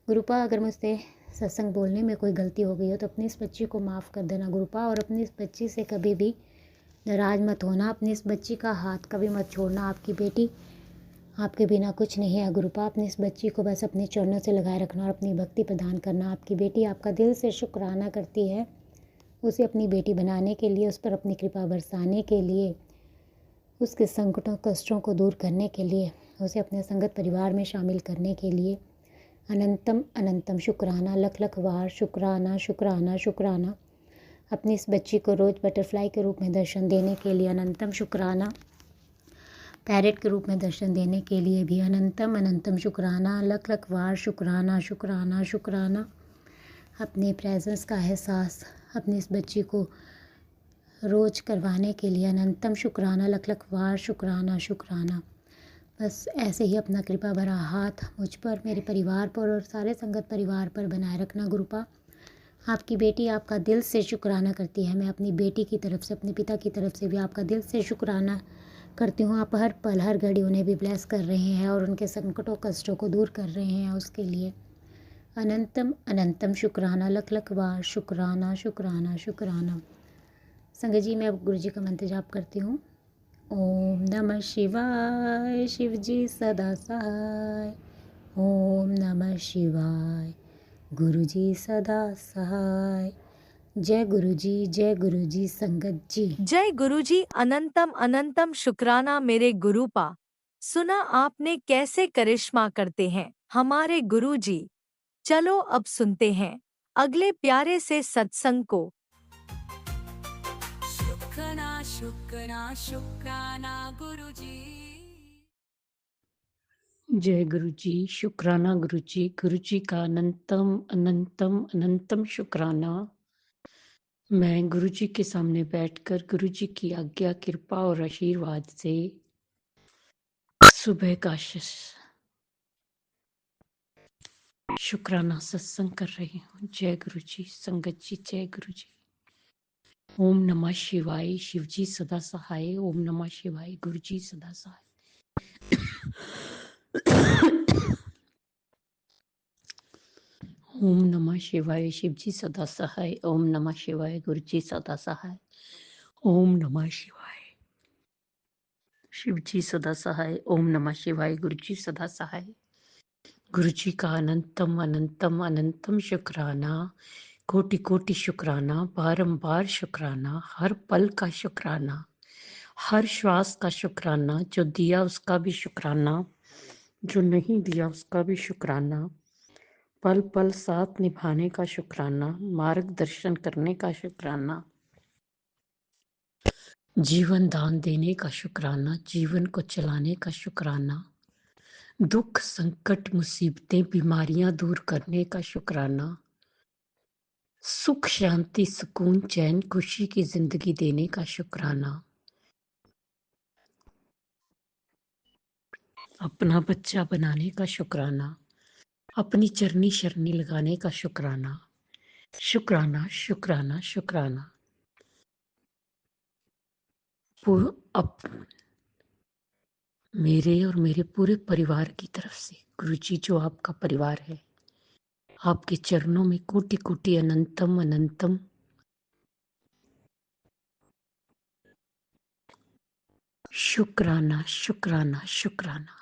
गुरुपा, अगर मुझसे सत्संग बोलने में कोई गलती हो गई हो तो अपनी इस बच्ची को माफ़ कर देना गुरुपा, और अपनी इस बच्ची से कभी भी नाराज़ मत होना। अपनी इस बच्ची का हाथ कभी मत छोड़ना। आपकी बेटी आपके बिना कुछ नहीं है गुरुपा। अपनी इस बच्ची को बस अपने चरणों से लगाए रखना और अपनी भक्ति प्रदान करना। आपकी बेटी आपका दिल से शुक्राना करती है। उसे अपनी बेटी बनाने के लिए, उस पर अपनी कृपा बरसाने के लिए, उसके संकटों कष्टों को दूर करने के लिए, उसे अपने संगत परिवार में शामिल करने के लिए अनंतम अनंतम शुक्राना, लख लख वार शुक्राना शुक्राना शुक्राना। अपनी इस बच्ची को रोज़ बटरफ्लाई के रूप में दर्शन देने के लिए अनंतम शुक्राना, पैरेट के रूप में दर्शन देने के लिए भी अनंतम अनंतम शुक्राना, लख लख वार शुक्राना शुक्राना शुक्राना। अपने प्रेजेंस का एहसास अपनी इस बच्ची को रोज़ करवाने के लिए अनंतम शुक्राना, लख लख वार शुक्राना शुक्राना। बस ऐसे ही अपना कृपा भरा हाथ मुझ पर, मेरे परिवार पर और सारे संगत परिवार पर बनाए रखना गुरुपा। आपकी बेटी आपका दिल से शुक्राना करती है। मैं अपनी बेटी की तरफ से, अपने पिता की तरफ से भी आपका दिल से शुक्राना करती हूँ। आप हर पल हर घड़ी उन्हें भी ब्लेस कर रहे हैं और उनके संकटों कष्टों को दूर कर रहे हैं। उसके लिए अनंतम अनंतम शुक्राना, लख लख बार शुक्राना शुक्राना शुक्राना। संगत जी, मैं अब गुरु जी का मंत्र जाप करती हूँ। ओम नमः शिवाय, शिव जी सदा सहाय। ओम नमः शिवाय, गुरु जी सदा सहाय। जय गुरु जी, जय गुरु जी संगत जी। जय गुरुजी, अनंतम अनंतम शुक्राना मेरे गुरुपा। सुना आपने कैसे करिश्मा करते हैं हमारे गुरुजी। चलो अब सुनते हैं अगले प्यारे से सत्संग को। शुक्राना शुक्राना शुक्राना गुरुजी। जय गुरु जी, शुक्राना गुरु जी का अनंतम अनंतम अनंतम शुक्राना। मैं गुरु जी के सामने बैठकर गुरु जी की आज्ञा, कृपा और आशीर्वाद से सुबह का शुक्राना सत्संग कर रही हूँ। जय गुरु जी संगत जी, जय गुरु जी। ओम नमः शिवाय, शिव जी सदा सहाय। ओम नमः शिवाय, गुरु जी सदा सहाय। ओम नमः शिवाय, शिव जी सदा सहाय। ओम नमः शिवाय, गुरु जी सदा सहाय। ओम नमः शिवाय, शिव जी सदा सहाय। ओम नमः शिवाय, गुरु जी सदा सहाय। गुरु जी का अनंतम अनंतम अनंतम शुक्राना, कोटि कोटि शुक्राना, बारंबार शुक्राना, हर पल का शुक्राना, हर श्वास का शुक्राना। जो दिया उसका भी शुक्राना, जो नहीं दिया उसका भी शुक्राना। पल पल साथ निभाने का शुक्राना, मार्गदर्शन करने का शुक्राना, जीवन दान देने का शुक्राना, जीवन को चलाने का शुक्राना, दुख संकट मुसीबतें बीमारियां दूर करने का शुक्राना, सुख शांति सुकून चैन खुशी की जिंदगी देने का शुक्राना, अपना बच्चा बनाने का शुक्राना, अपनी चरनी शरनी लगाने का शुक्राना। शुक्राना शुक्राना शुक्राना। अब मेरे और मेरे पूरे परिवार की तरफ से गुरुजी, जो आपका परिवार है, आपके चरणों में कोटि कोटि अनंतम अनंतम शुक्राना शुक्राना शुक्राना।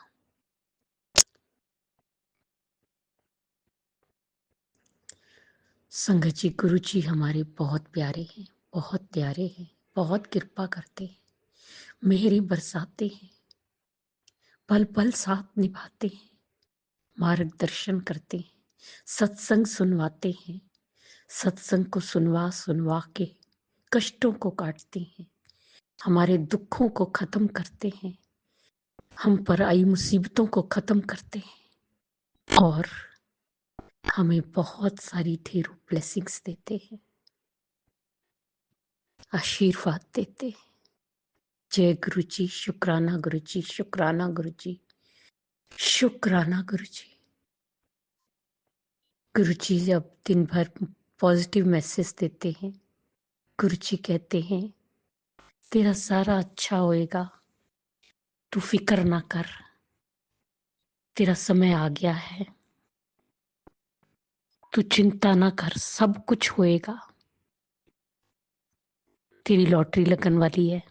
संगत जी, गुरु जी हमारे बहुत प्यारे हैं, बहुत प्यारे हैं, बहुत कृपा करते हैं, मेहरी बरसाते हैं, पल पल साथ निभाते हैं, मार्गदर्शन करते हैं, सत्संग सुनवाते हैं, सत्संग को सुनवा सुनवा के कष्टों को काटते हैं, हमारे दुखों को खत्म करते हैं, हम पर आई मुसीबतों को खत्म करते हैं और हमें बहुत सारी ढेरों ब्लेसिंग्स देते हैं, आशीर्वाद देते हैं। जय गुरु जी, शुक्राना गुरु जी, शुक्राना गुरु जी, शुक्राना गुरु जी। गुरु जी जब दिन भर पॉजिटिव मैसेज देते हैं, गुरु जी कहते हैं तेरा सारा अच्छा होएगा, तू फिक्र ना कर, तेरा समय आ गया है, तू चिंता ना कर, सब कुछ होएगा, तेरी लॉटरी लगन वाली है।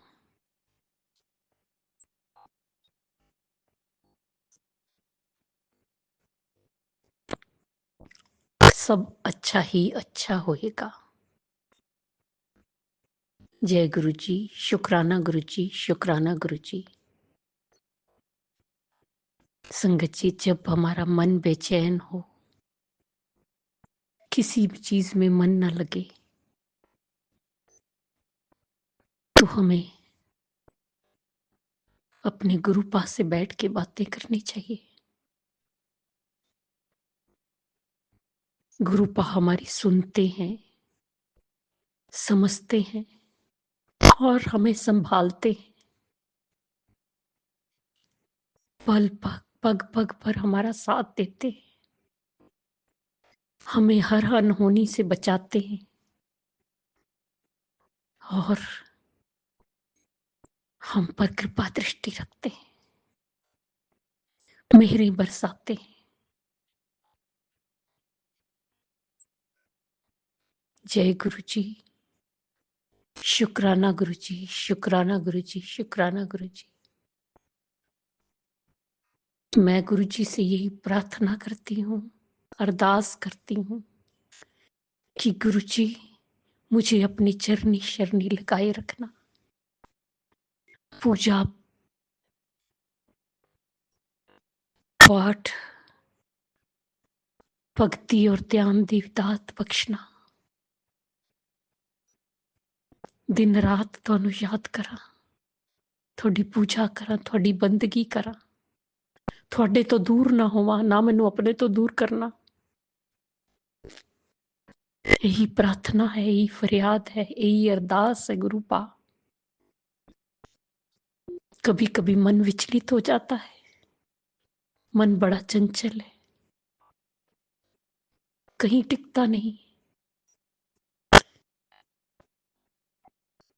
सब अच्छा ही अच्छा होएगा। जय गुरु जी, शुक्राना गुरु जी, शुक्राना गुरु जी। संगत जी, जब हमारा मन बेचैन हो, किसी भी चीज में मन न लगे, तो हमें अपने गुरु पास से बैठ के बातें करनी चाहिए। गुरु पा हमारी सुनते हैं, समझते हैं और हमें संभालते हैं। पल पग पग पग पर हमारा साथ देते हैं, हमें हर अनहोनी से बचाते हैं और हम पर कृपा दृष्टि रखते हैं, मेहरी बरसाते हैं। जय गुरु जी, शुक्राना गुरु जी, शुक्राना गुरु जी, शुक्राना गुरु जी। मैं गुरु जी से यही प्रार्थना करती हूँ, अरदास करती हूँ कि गुरु जी मुझे अपनी चरनी शरणी लगाए रखना। पूजा पाठ भक्ति और ध्यान दी दात बख्शना। दिन रात ਤੁਹਾਨੂੰ याद करा, थोड़ी पूजा करा, थोड़ी बंदगी करा, थोड़े तो दूर ना होवा, ना मैनू अपने तो दूर करना। यही प्रार्थना है, यही फरियाद है, यही अरदास है गुरु पा। कभी कभी मन विचलित हो जाता है, मन बड़ा चंचल है, कहीं टिकता नहीं,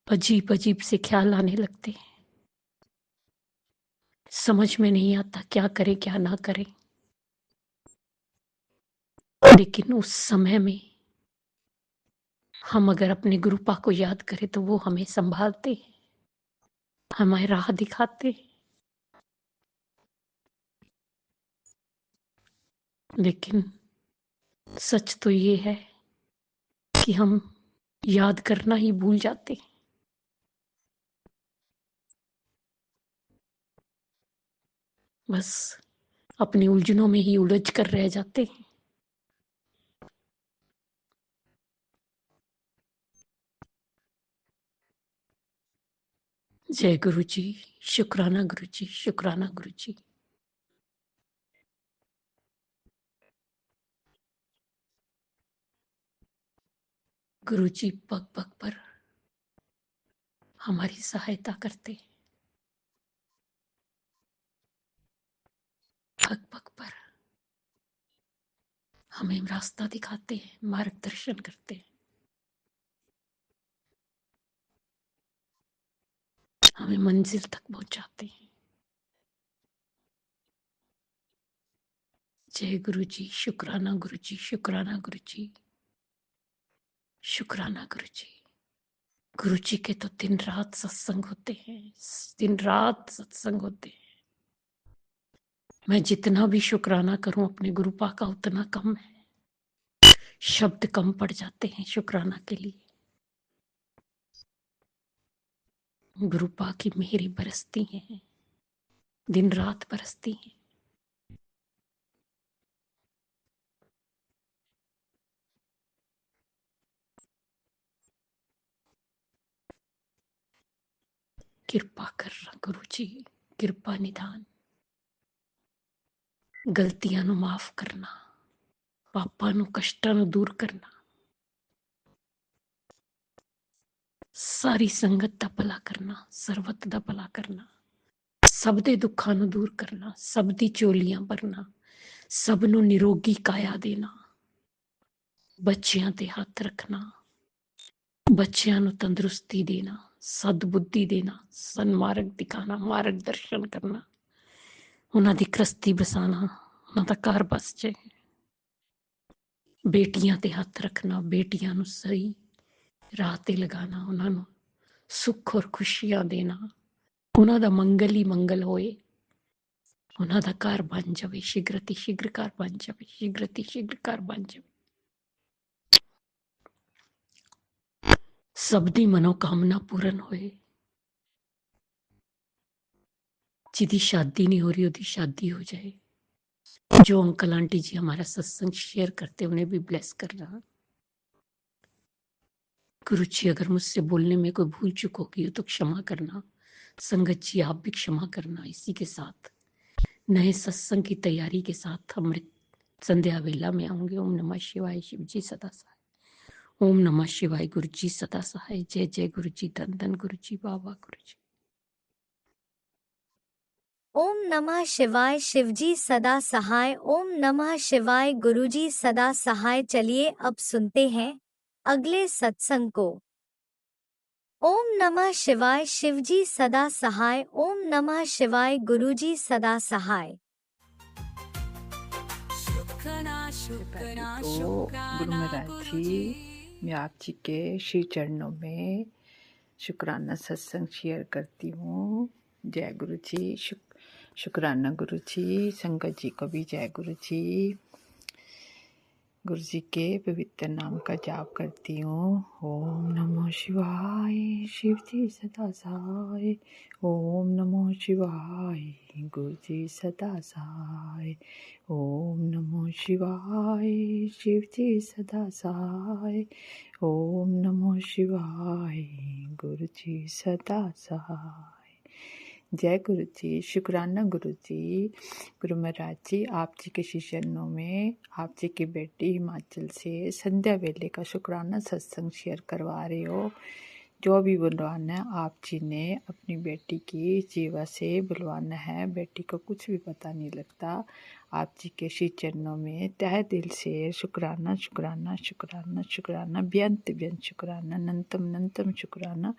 अजीब अजीब से ख्याल आने लगते हैं, समझ में नहीं आता क्या करें क्या ना करें। लेकिन उस समय में हम अगर अपने गुरुपा को याद करें तो वो हमें संभालते हैं, हमें राह दिखाते हैं। लेकिन सच तो ये है कि हम याद करना ही भूल जाते हैं। बस अपनी उलझनों में ही उलझ कर रह जाते हैं। जय गुरु जी, शुक्राना गुरु जी, शुक्राना गुरु जी। गुरु जी पग पग पर हमारी सहायता करते हैं, पग पग पर हमें रास्ता दिखाते हैं, मार्गदर्शन करते हैं, हमें मंजिल तक पहुंचाते हैं। जय गुरु जी, शुक्राना गुरु जी, शुक्राना गुरु जी, शुक्राना गुरु जी। गुरु जी के तो दिन रात सत्संग होते हैं, दिन रात सत्संग होते हैं। मैं जितना भी शुक्राना करूं अपने गुरुपा का उतना कम है, शब्द कम पड़ जाते हैं शुक्राना के लिए। गुरुपा की मेहरी बरसती हैं, दिन रात बरसती हैं। ਕਿਰਪਾ ਕਰਨਾ ਗੁਰੂ ਜੀ, ਕਿਰਪਾ ਨਿਧਾਨ, ਗਲਤੀਆਂ ਨੂੰ ਮਾਫ ਕਰਨਾ, ਪਾਪਾਂ ਨੂੰ, ਕਸ਼ਟਾਂ ਨੂੰ ਦੂਰ ਕਰਨਾ, ਸਾਰੀ ਸੰਗਤ ਦਾ ਭਲਾ ਕਰਨਾ, ਸਰਬੱਤ ਦਾ ਭਲਾ ਕਰਨਾ, ਸਭ ਦੇ ਦੁੱਖਾਂ ਨੂੰ ਦੂਰ ਕਰਨਾ, ਸਭ ਦੀ ਝੋਲੀਆਂ ਭਰਨਾ, ਸਭ ਨੂੰ ਨਿਰੋਗੀ ਕਾਇਆ ਦੇਣਾ, ਬੱਚਿਆਂ ਤੇ ਹੱਥ ਰੱਖਣਾ, ਬੱਚਿਆਂ ਨੂੰ ਤੰਦਰੁਸਤੀ ਦੇਣਾ, ਸਦਬੁੱਧੀ ਦੇਣਾ, ਸਨਮਾਰਗ ਦਿਖਾਣਾ, ਮਾਰਗ ਦਰਸ਼ਨ ਕਰਨਾ, ਉਹਨਾਂ ਦੀ ਕ੍ਰਸਤੀ ਬਸਾਣਾ, ਉਹਨਾਂ ਦਾ ਘਰ ਬਸ ਜਾਏ। ਬੇਟੀਆਂ ਤੇ ਹੱਥ ਰੱਖਣਾ, ਬੇਟੀਆਂ ਨੂੰ ਸਹੀ ਰਾਹ ਤੇ ਲਗਾਣਾ, ਉਹਨਾਂ ਨੂੰ ਸੁੱਖ ਔਰ ਖੁਸ਼ੀਆਂ ਦੇਣਾ, ਉਹਨਾਂ ਦਾ ਮੰਗਲ ਹੀ ਮੰਗਲ ਹੋਏ, ਉਹਨਾਂ ਦਾ ਘਰ ਬਣ ਜਾਵੇ, ਸ਼ੀਘ੍ਰਤੀ ਸ਼ੀਘ੍ਰ ਘਰ ਬਣ ਜਾਵੇ, ਸ਼ੀਘ੍ਰਤੀ ਸ਼ੀਘ੍ਰ ਘਰ ਬਣ ਜਾਵੇ। ਸਭ ਦੀ ਮਨੋਕਾਮਨਾ ਪੂਰਨ ਹੋਏ। ਜਿਹਦੀ शादी नहीं हो रही ਉਹਦੀ शादी हो जाए। जो अंकल आंटी जी हमारा सत्संग शेयर करते उन्हें भी ब्लेस करना। गुरु जी अगर मुझसे बोलने में कोई भूल चूक होगी हो तो क्षमा करना। संगत जी आप भी क्षमा करना। इसी के साथ नए सत्संग की तैयारी के साथ अमृत संध्या वेला में आऊंगे। ओम नमः शिवाय। शिव जी सदा सहाय। ओम नमः शिवाय। गुरु जी सदा सहाय। जय जय गुरु जी। धन धन गुरु जी। बाबा गुरु जी। ओम नमः शिवाय। शिवजी सदा सहाय। ओम नमः शिवाय। गुरुजी सदा सहाय। चलिए अब सुनते हैं अगले सत्संग को। ओम नमः शिवाय। शिवजी सदा सहाय। ओम नमः शिवाय। गुरुजी सदा सहाय। शुक्राना सबसे पहले शुक्राना तो गुरु शुक्राना महाराज गुरु जी, जी। मैं आप जी के श्री चरणों में शुक्राना सत्संग शेयर करती हूँ। जय गुरु जी। शुक्राना गुरु जी। संगत जी को भी जय गुरु जी। गुरु जी के पवित्र नाम का जाप करती हूँ। ओम नमो शिवाय। शिव जी सदा सहाय। ओम नमो शिवाय। गुरु जी सदा सहाय। ओम नमो शिवाय। शिव जी सदा सहाय। ओम नमो शिवाय। गुरु जी सदा सहाय। जय गुरु जी। शुक्राना गुरु जी। गुरु महाराज जी, आप जी के चरणों में आप जी की बेटी हिमाचल से संध्या वेले का शुक्राना सत्संग शेयर करवा रहे हो। जो भी बुलवाना है आप जी ने अपनी बेटी की जीवा से बुलवाना है। बेटी को कुछ भी पता नहीं लगता। आप जी के श्री चरणों में तहे दिल से शुक्राना शुक्राना शुक्राना शुक्राना बेअंत बेअंत शुक्राना अनंतम अनंतम शुक्राना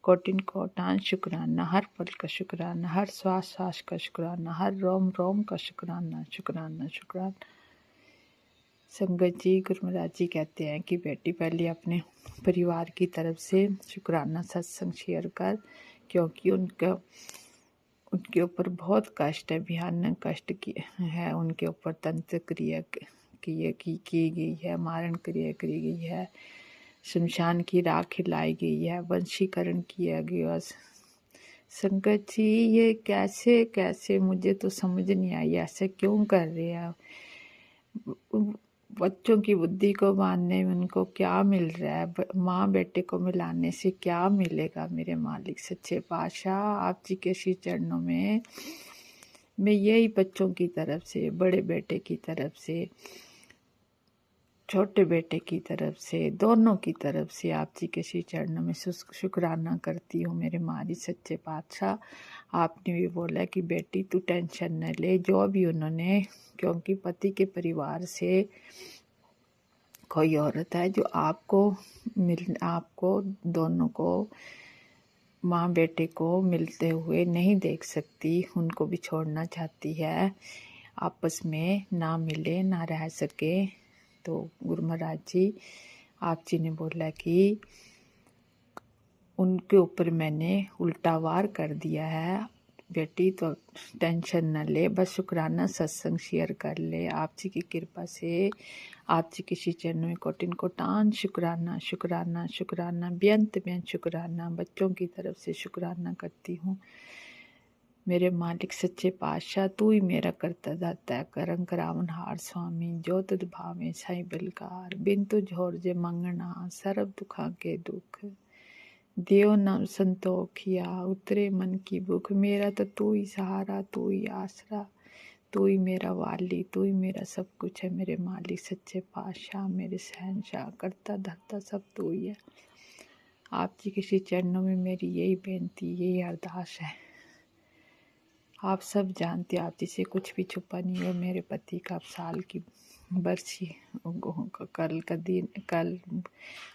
कोटिन कोटान शुक्राना। हर पल का शुक्राना, हर श्वास श्वास का शुक्राना, हर रोम रोम का शुक्राना शुक्राना शुक्राना। संगत जी, गुरु महाराज जी कहते हैं कि बेटी पहले अपने परिवार की तरफ से शुक्राना सत्संग शेयर कर, क्योंकि उनके ऊपर बहुत कष्ट है, भयानक कष्ट की है। उनके ऊपर तंत्र क्रिया की गई है, मारण क्रिया करी गई है, शमशान की राख खिलाई गई है, वंशीकरण किया गया। संगत जी, ये कैसे कैसे मुझे तो समझ नहीं आई, ऐसे क्यों कर रहे हैं। बच्चों की बुद्धि को मानने में उनको क्या मिल रहा है, माँ बेटे को मिलाने से क्या मिलेगा। मेरे मालिक सच्चे पातशाह, आप जी के श्री चरणों में मैं यही बच्चों की तरफ से, बड़े बेटे की तरफ से, छोटे बेटे की तरफ से, दोनों की तरफ से आप जी के श्री चरणों में शुक्राना करती हूँ। मेरे मालिक सच्चे पातशाह, आपने भी बोला कि बेटी तू टेंशन न ले, जो भी उन्होंने, क्योंकि पति के परिवार से कोई औरत है जो आपको दोनों को, माँ बेटे को मिलते हुए नहीं देख सकती, उनको भी छोड़ना चाहती है, आपस में ना मिले ना रह सके। तो गुरु महाराज जी, आप जी ने बोला कि उनके ऊपर मैंने उल्टा वार कर दिया है। बेटी तो टेंशन न ले, बस शुक्राना सत्संग शेयर कर ले। आप जी की कृपा से आप जी के श्री चरणों में कोटिन कोटान शुक्राना शुक्राना शुक्राना बेअंत बेअंत शुक्राना बच्चों की तरफ से शुक्राना करती हूँ। मेरे मालिक सच्चे पातशाह, तू ही मेरा करता दाता है, करम करावन हार स्वामी, जो तुद भावे साई बलकार, बिन तुझ होर जे मंगना, सरब दुखा के दुख। देव नाम संतोखिया, उतरे मन की भूख। मेरा तो तू ही सहारा, तू ही आसरा, तू ही मेरा वाली, तू ही मेरा सब कुछ है। मेरे मालिक सच्चे पातशाह, मेरे शहनशाह, करता धरता सब तू ही है। आप जी के श्री चरणों में मेरी यही बेनती, यही अरदास है। आप सब जानते हो, आप जी से कुछ भी छुपा नहीं है। मेरे पति का अब साल की बरसी, कल का दिन, कल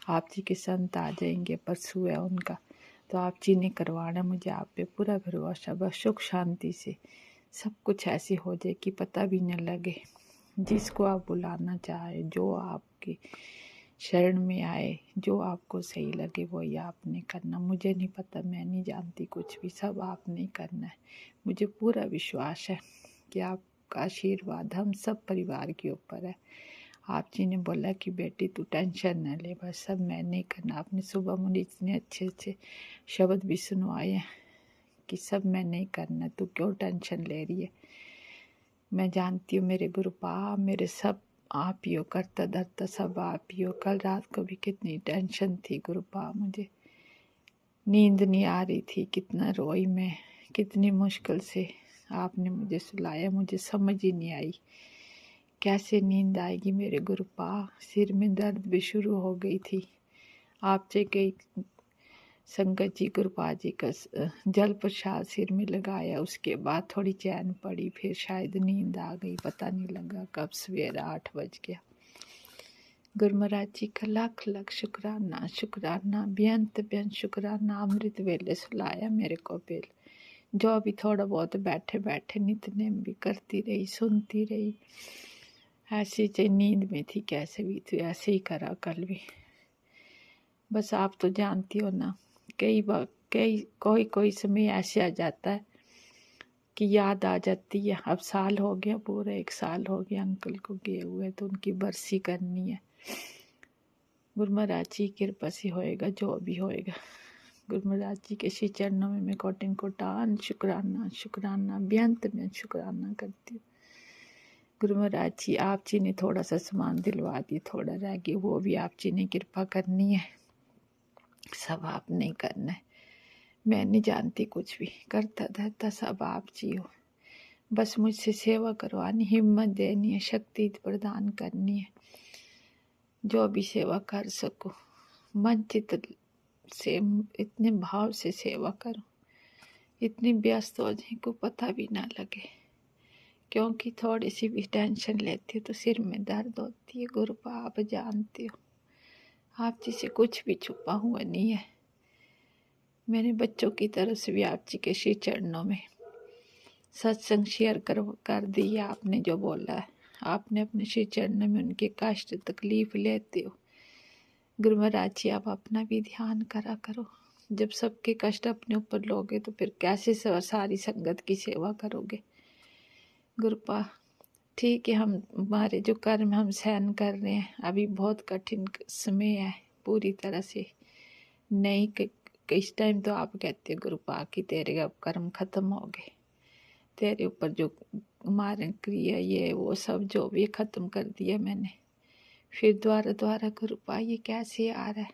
आप जी के संत आ जाएंगे, परसों है उनका, तो आप जी ने करवाना। मुझे आप पे पूरा भरोसा, बस सुख शांति से सब कुछ ऐसे हो जाए कि पता भी न लगे। जिसको आप बुलाना चाहे, जो आपकी शरण में आए, जो आपको सही लगे वही आपने करना। मुझे नहीं पता, मैं नहीं जानती कुछ भी, सब आपने करना है। मुझे पूरा विश्वास है कि आपका आशीर्वाद हम सब परिवार के ऊपर है। आप जी ने बोला कि बेटी तू टेंशन न ले, बस सब मैंने करना। आपने सुबह मुझे इतने अच्छे अच्छे शब्द भी सुनवाए हैं कि सब मैंने ही करना, तू क्यों टेंशन ले रही है। मैं जानती हूँ मेरे गुरुपा, मेरे सब आप ही हो, करता धरता सब आप ही हो। कल रात को भी कितनी टेंशन थी गुरुपा, मुझे नींद नहीं आ रही थी, कितना रोई मैं, कितनी मुश्किल से आपने मुझे सुलाया। मुझे समझ ही नहीं आई कैसे नींद आएगी मेरे गुरुपा। सिर में दर्द भी शुरू हो गई थी। आपसे कई संगत जी गुरुपा जी का जल प्रसाद सिर में लगाया, उसके बाद थोड़ी चैन पड़ी, फिर शायद नींद आ गई, पता नहीं लगा कब सवेरा 8 बज गया। गुरु महाराज जी का लाख लाख शुक्राना, शुक्राना, बेअंत बेअंत शुक्राना। अमृत वेले सुलाया मेरे को बेल, जो भी थोड़ा बहुत बैठे बैठे नितनेम भी करती रही, सुनती रही। ऐसी जो नींद में थी, कैसे भी थी, ऐसे ही करा कल भी। बस आप तो जानती हो ना, कई बार कोई समय ऐसे आ जाता है कि याद आ जाती है। अब साल हो गया, पूरा 1 साल हो गया अंकल को गए हुए, तो उनकी बरसी करनी है। गुरु महाराज जी की कृपा से होएगा जो भी होएगा। गुरु महाराज जी के श्री चरणों में मैं कोटिन कोटान शुक्राना, शुक्राना, बेअंत में शुक्राना करती हूँ। गुरु महाराज जी, आप जी ने थोड़ा सा सामान दिलवा दी, थोड़ा रह गया, वो भी आप जी ने कृपा करनी है। सब आपने करना है, मैं नहीं जानती कुछ भी, करता धरता सब आप जी हो। बस मुझसे सेवा करवानी, हिम्मत देनी है, शक्ति प्रदान करनी है, जो भी सेवा कर सको मन चित से, इतने भाव से सेवा करो, इतनी व्यस्त हो जाए को पता भी ना लगे। क्योंकि थोड़ी सी भी टेंशन लेती हो तो सिर में दर्द होती है। गुरुपा आप जानते हो, आप जी से कुछ भी छुपा हुआ नहीं है। मेरे बच्चों की तरफ से भी आप जी के श्री चरणों में सत्संग शेयर कर दी आपने, जो बोला है आपने अपने श्री चरणों में उनके कष्ट तकलीफ लेते हो। गुरु महाराज जी, आप अपना भी ध्यान करा करो। जब सबके कष्ट अपने ऊपर लोगे तो फिर कैसे सारी संगत की सेवा करोगे। गुरुपा ठीक है, हम हमारे जो कर्म हम सहन कर रहे हैं, अभी बहुत कठिन समय है, पूरी तरह से नहीं। इस टाइम तो आप कहते हो गुरुपा कि तेरे अब कर्म खत्म हो गए, तेरे ऊपर जो मारण क्रिया ये वो सब जो भी खत्म कर दिया मैंने। फिर द्वारा गुरुपा ये कैसे आ रहा है।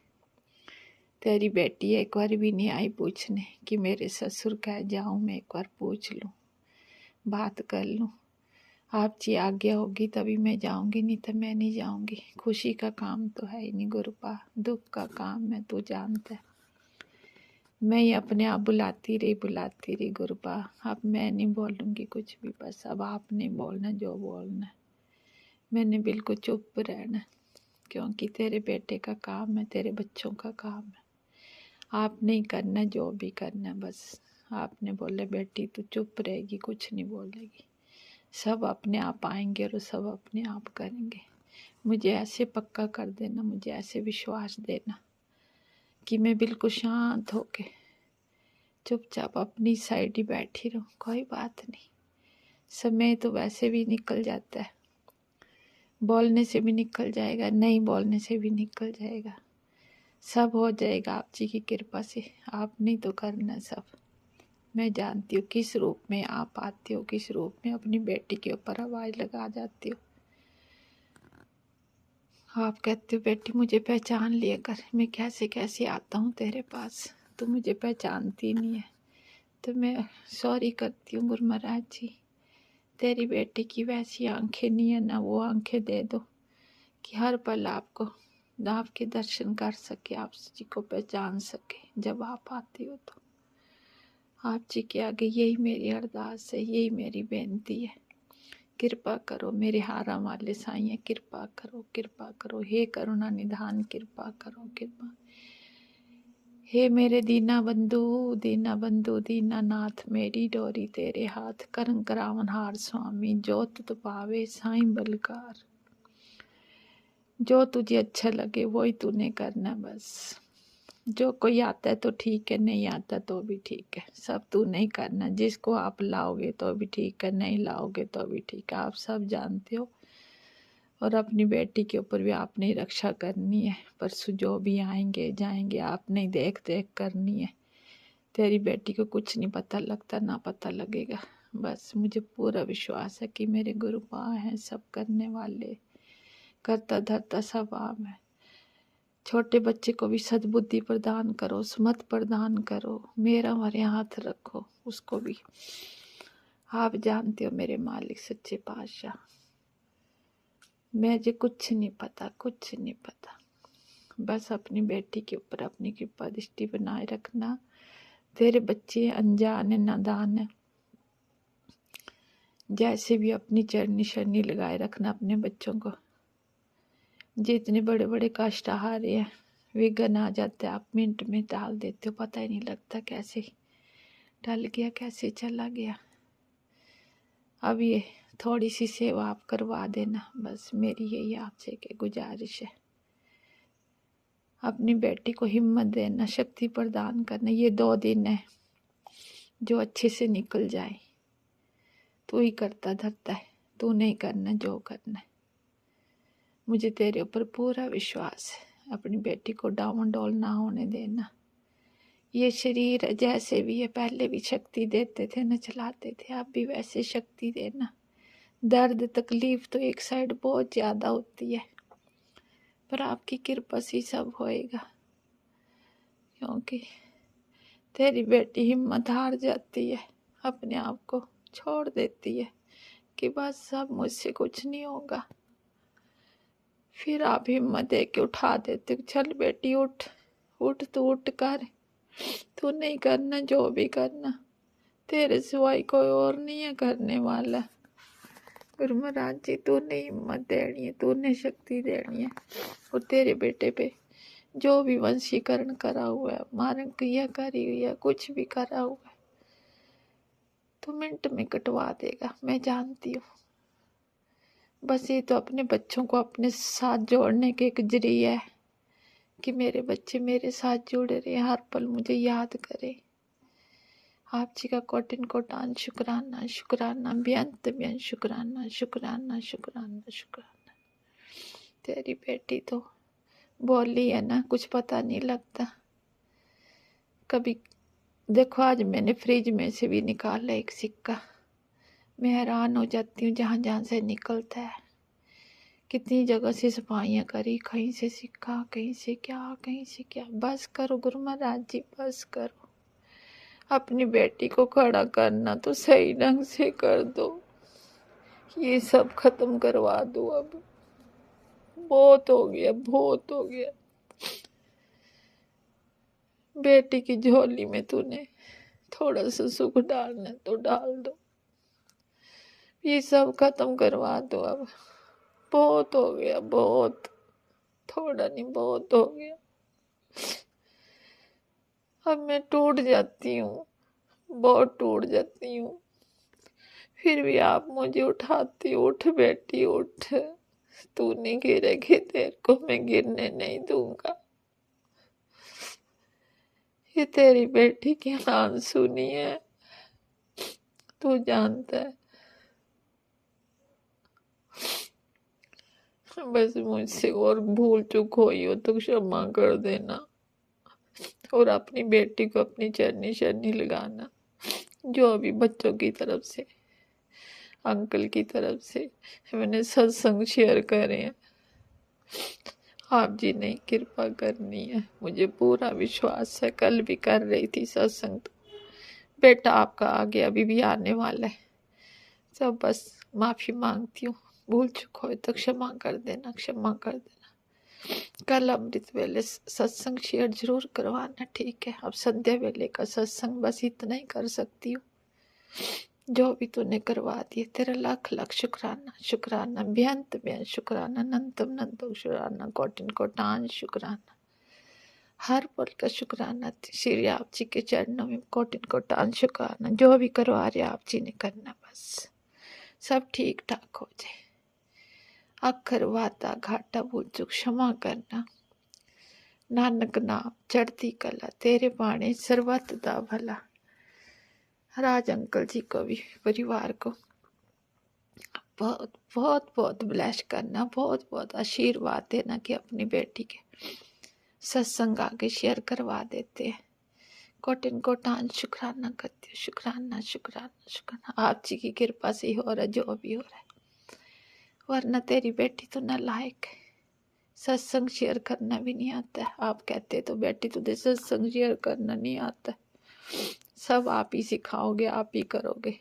तेरी बेटी एक बार भी नहीं आई पूछने कि मेरे ससुर कह जाऊँ, मैं एक बार पूछ लूँ, बात कर लूँ। आप जी आज्ञा होगी तभी मैं जाऊंगी, नहीं तो मैं नहीं जाऊंगी। खुशी का काम तो है ही नहीं गुरुपा, दुख का काम है, तू जानता है। मैं ही अपने आप बुलाती रही गुरुपा। अब मैं नहीं बोलूँगी कुछ भी, बस अब आपने बोलना जो बोलना है। मैंने बिल्कुल चुप रहना, क्योंकि तेरे बेटे का काम है, तेरे बच्चों का काम है। आपने ही करना जो भी करना, बस आपने बोले बेटी तू चुप रहेगी, कुछ नहीं बोलेगी, सब अपने आप आएंगे और सब अपने आप करेंगे। मुझे ऐसे पक्का कर देना, मुझे ऐसे विश्वास देना कि मैं बिल्कुल शांत होके चुपचाप अपनी साइड ही बैठी रहूं, कोई बात नहीं। समय तो वैसे भी निकल जाता है, बोलने से भी निकल जाएगा, नहीं बोलने से भी निकल जाएगा, सब हो जाएगा आप जी की कृपा से। आपने तो करना सब। मैं जानती हूँ किस रूप में आप आते हो, किस रूप में अपनी बेटी के ऊपर आवाज़ लगा जाती हो। आप कहते हो बेटी मुझे पहचान लिया कर, मैं कैसे कैसे आता हूँ तेरे पास। तू मुझे पहचानती नहीं है। तो मैं सॉरी करती हूँ गुरु महाराज जी, तेरी बेटी की वैसी आंखें नहीं है ना, वो आंखें दे दो कि हर पल आपके दर्शन कर सके, आप जी को पहचान सके जब आप आती हो। तो आप जी के आगे यही मेरी अरदास है, यही मेरी बेनती है, कृपा करो मेरे हारा वाले साईं, कृपा करो, कृपा करो, हे करुणा निधान कृपा करो, कृपा। हे मेरे दीना बंधु दीना नाथ, मेरी डोरी तेरे हाथ, करं करावन हार स्वामी, जो तुत पावे साईं बलकार। जो तुझे अच्छा लगे वही तूने करना बस। जो कोई आता है तो ठीक है, नहीं आता तो भी ठीक है, सब तू नहीं करना। जिसको आप लाओगे तो भी ठीक है, नहीं लाओगे तो भी ठीक है, आप सब जानते हो। और अपनी बेटी के ऊपर भी आपने ही रक्षा करनी है। परसों जो भी आएंगे जाएंगे आपने ही देख देख करनी है। तेरी बेटी को कुछ नहीं पता लगता, ना पता लगेगा। बस मुझे पूरा विश्वास है कि मेरे गुरु माँ हैं, सब करने वाले, करता धरता सब आप है। छोटे बच्चे को भी सद्बुद्धि प्रदान करो, सुमत प्रदान करो, मेरा हमारे हाथ रखो उसको भी। आप जानते हो मेरे मालिक सच्चे पातशाह, मुझे कुछ नहीं पता, कुछ नहीं पता। बस अपनी बेटी के ऊपर अपनी कृपा दृष्टि बनाए रखना। तेरे बच्चे अनजान है, नादान है, जैसे भी अपनी चरनी शरनी लगाए रखना अपने बच्चों को। जितने बड़े बड़े कष्ट आ रहे हैं, विघ्न आ जाते हैं, आप मिनट में टाल देते हो, पता ही नहीं लगता कैसे टल गया, कैसे चला गया। अब ये थोड़ी सी सेवा आप करवा देना, बस मेरी यही आपसे के गुजारिश है। अपनी बेटी को हिम्मत देना, शक्ति प्रदान करना। ये 2 दिन है जो अच्छे से निकल जाए। तू ही करता धरता है, तू नहीं करना जो करना है। मुझे तेरे ऊपर पूरा विश्वास है। अपनी बेटी को डाउन डोल ना होने देना। ये शरीर जैसे भी है, पहले भी शक्ति देते थे न चलाते थे, अब भी वैसे शक्ति देना। दर्द तकलीफ तो एक साइड बहुत ज़्यादा होती है, पर आपकी कृपा से सब होएगा। क्योंकि तेरी बेटी हिम्मत हार जाती है, अपने आप को छोड़ देती है कि बस सब मुझसे कुछ नहीं होगा। फिर आप हिम्मत दे के उठा देते, चल बेटी उठ उठ, तू उठ कर, तू नहीं करना जो भी करना, तेरे सिवाय कोई और नहीं है करने वाला। गुरु महाराज जी तूने हिम्मत देनी है, तूने शक्ति देनी है। और तेरे बेटे पे जो भी वंशीकरण करा हुआ है, मारन क्रिया करी हुई है, कुछ भी करा हुआ है, तो मिनट में कटवा देगा, मैं जानती हूँ। बस ये तो अपने बच्चों को अपने साथ जोड़ने के एक जरिया है कि मेरे बच्चे मेरे साथ जुड़े रहे, हर पल मुझे याद करें। आप जी का कोटिन कोटान शुक्राना, शुक्राना, बेअंत बेअंत शुक्राना, शुक्राना, शुक्राना, शुक्राना। तेरी बेटी तो बोली है ना, कुछ पता नहीं लगता। कभी देखो, आज मैंने फ्रिज में से भी निकाला एक सिक्का, मैं हैरान हो जाती हूँ जहाँ जहाँ से निकलता है। कितनी जगह से सफाइयाँ करी, कहीं से सिक्का, कहीं से क्या, कहीं से क्या। बस करो गुरु महाराज जी, बस करो। अपनी बेटी को खड़ा करना तो सही ढंग से कर दो, ये सब खत्म करवा दो। अब बहुत हो गया, बहुत हो गया। बेटी की झोली में तूने थोड़ा सा सुख डालना तो डाल दो, ये सब खत्म करवा दो। अब बहुत हो गया, बहुत, थोड़ा नहीं बहुत हो गया। अब मैं टूट जाती हूँ, बहुत टूट जाती हूँ, फिर भी आप मुझे उठाती, उठ बेटी उठ, तू नहीं गिरेगी, तेरे को मैं गिरने नहीं दूंगा। ये तेरी बेटी की आंसू नहीं है, तू जानता है। बस मुझसे और भूल चूक हुई हो तो क्षमा कर देना, और अपनी बेटी को अपनी चरनी शरनी लगाना। जो भी बच्चों की तरफ से, अंकल की तरफ से मैंने सत्संग शेयर करे हैं, आप जी ने कृपा करनी है, मुझे पूरा विश्वास है। कल भी कर रही थी सत्संग, तो बेटा आपका आ गया, अभी भी आने वाला है। सब बस माफ़ी मांगती हूँ, भूल चुक हो तो क्षमा कर देना, क्षमा कर देना। कल अमृत वेले सत्संग शेयर जरूर करवाना, ठीक है? अब संध्या वेले का सत्संग बस इतना ही कर सकती हूँ। जो भी तूने करवा दिए तेरा लाख लाख शुक्राना, शुक्राना, बेअंत बेअंत शुक्राना, अनंतम अनंतम शुक्राना, कोटिन कोटान शुक्राना, हर पल का शुक्राना। श्री आप जी के चरणों में कोटिन कोटान शुक्राना। जो भी करवा रहे आप जी ने करना, बस सब ठीक ठाक हो जाए। अखर वाता घाटा भूल चुक क्षमा करना। नानक नाम चढ़ती कला, तेरे बाणे सर्वत दा भला। राज अंकल जी को भी, परिवार को बहुत बहुत बहुत ब्लेस करना, बहुत बहुत आशीर्वाद देना कि अपनी बेटी के सत्संग आगे शेयर करवा देते हैं। कोटिन कोटान शुक्राना करती हूँ, शुक्राना शुक्राना शुक्राना। आप जी की कृपा से ही हो रहा जो भी हो रहा है, वरना तेरी बेटी तो नालायक है, सत्संग शेयर करना भी नहीं आता है। आप कहते तो बेटी तुझे सत्संग शेयर करना नहीं आता, सब आप ही सिखाओगे, आप ही करोगे।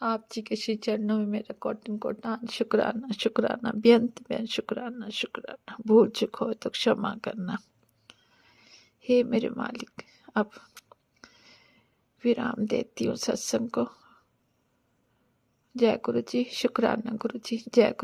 आप जी के श्री चरणों में मेरा कोटिन कोटान शुक्राना, शुक्राना, बेअंत बेअंत शुक्राना, शुक्राना। भूल चुक हो तो क्षमा करना। हे मेरे मालिक, अब विराम देती हूँ सत्संग को। जय गुरु जी, शुक्राना गुरु जी, जय गुरु।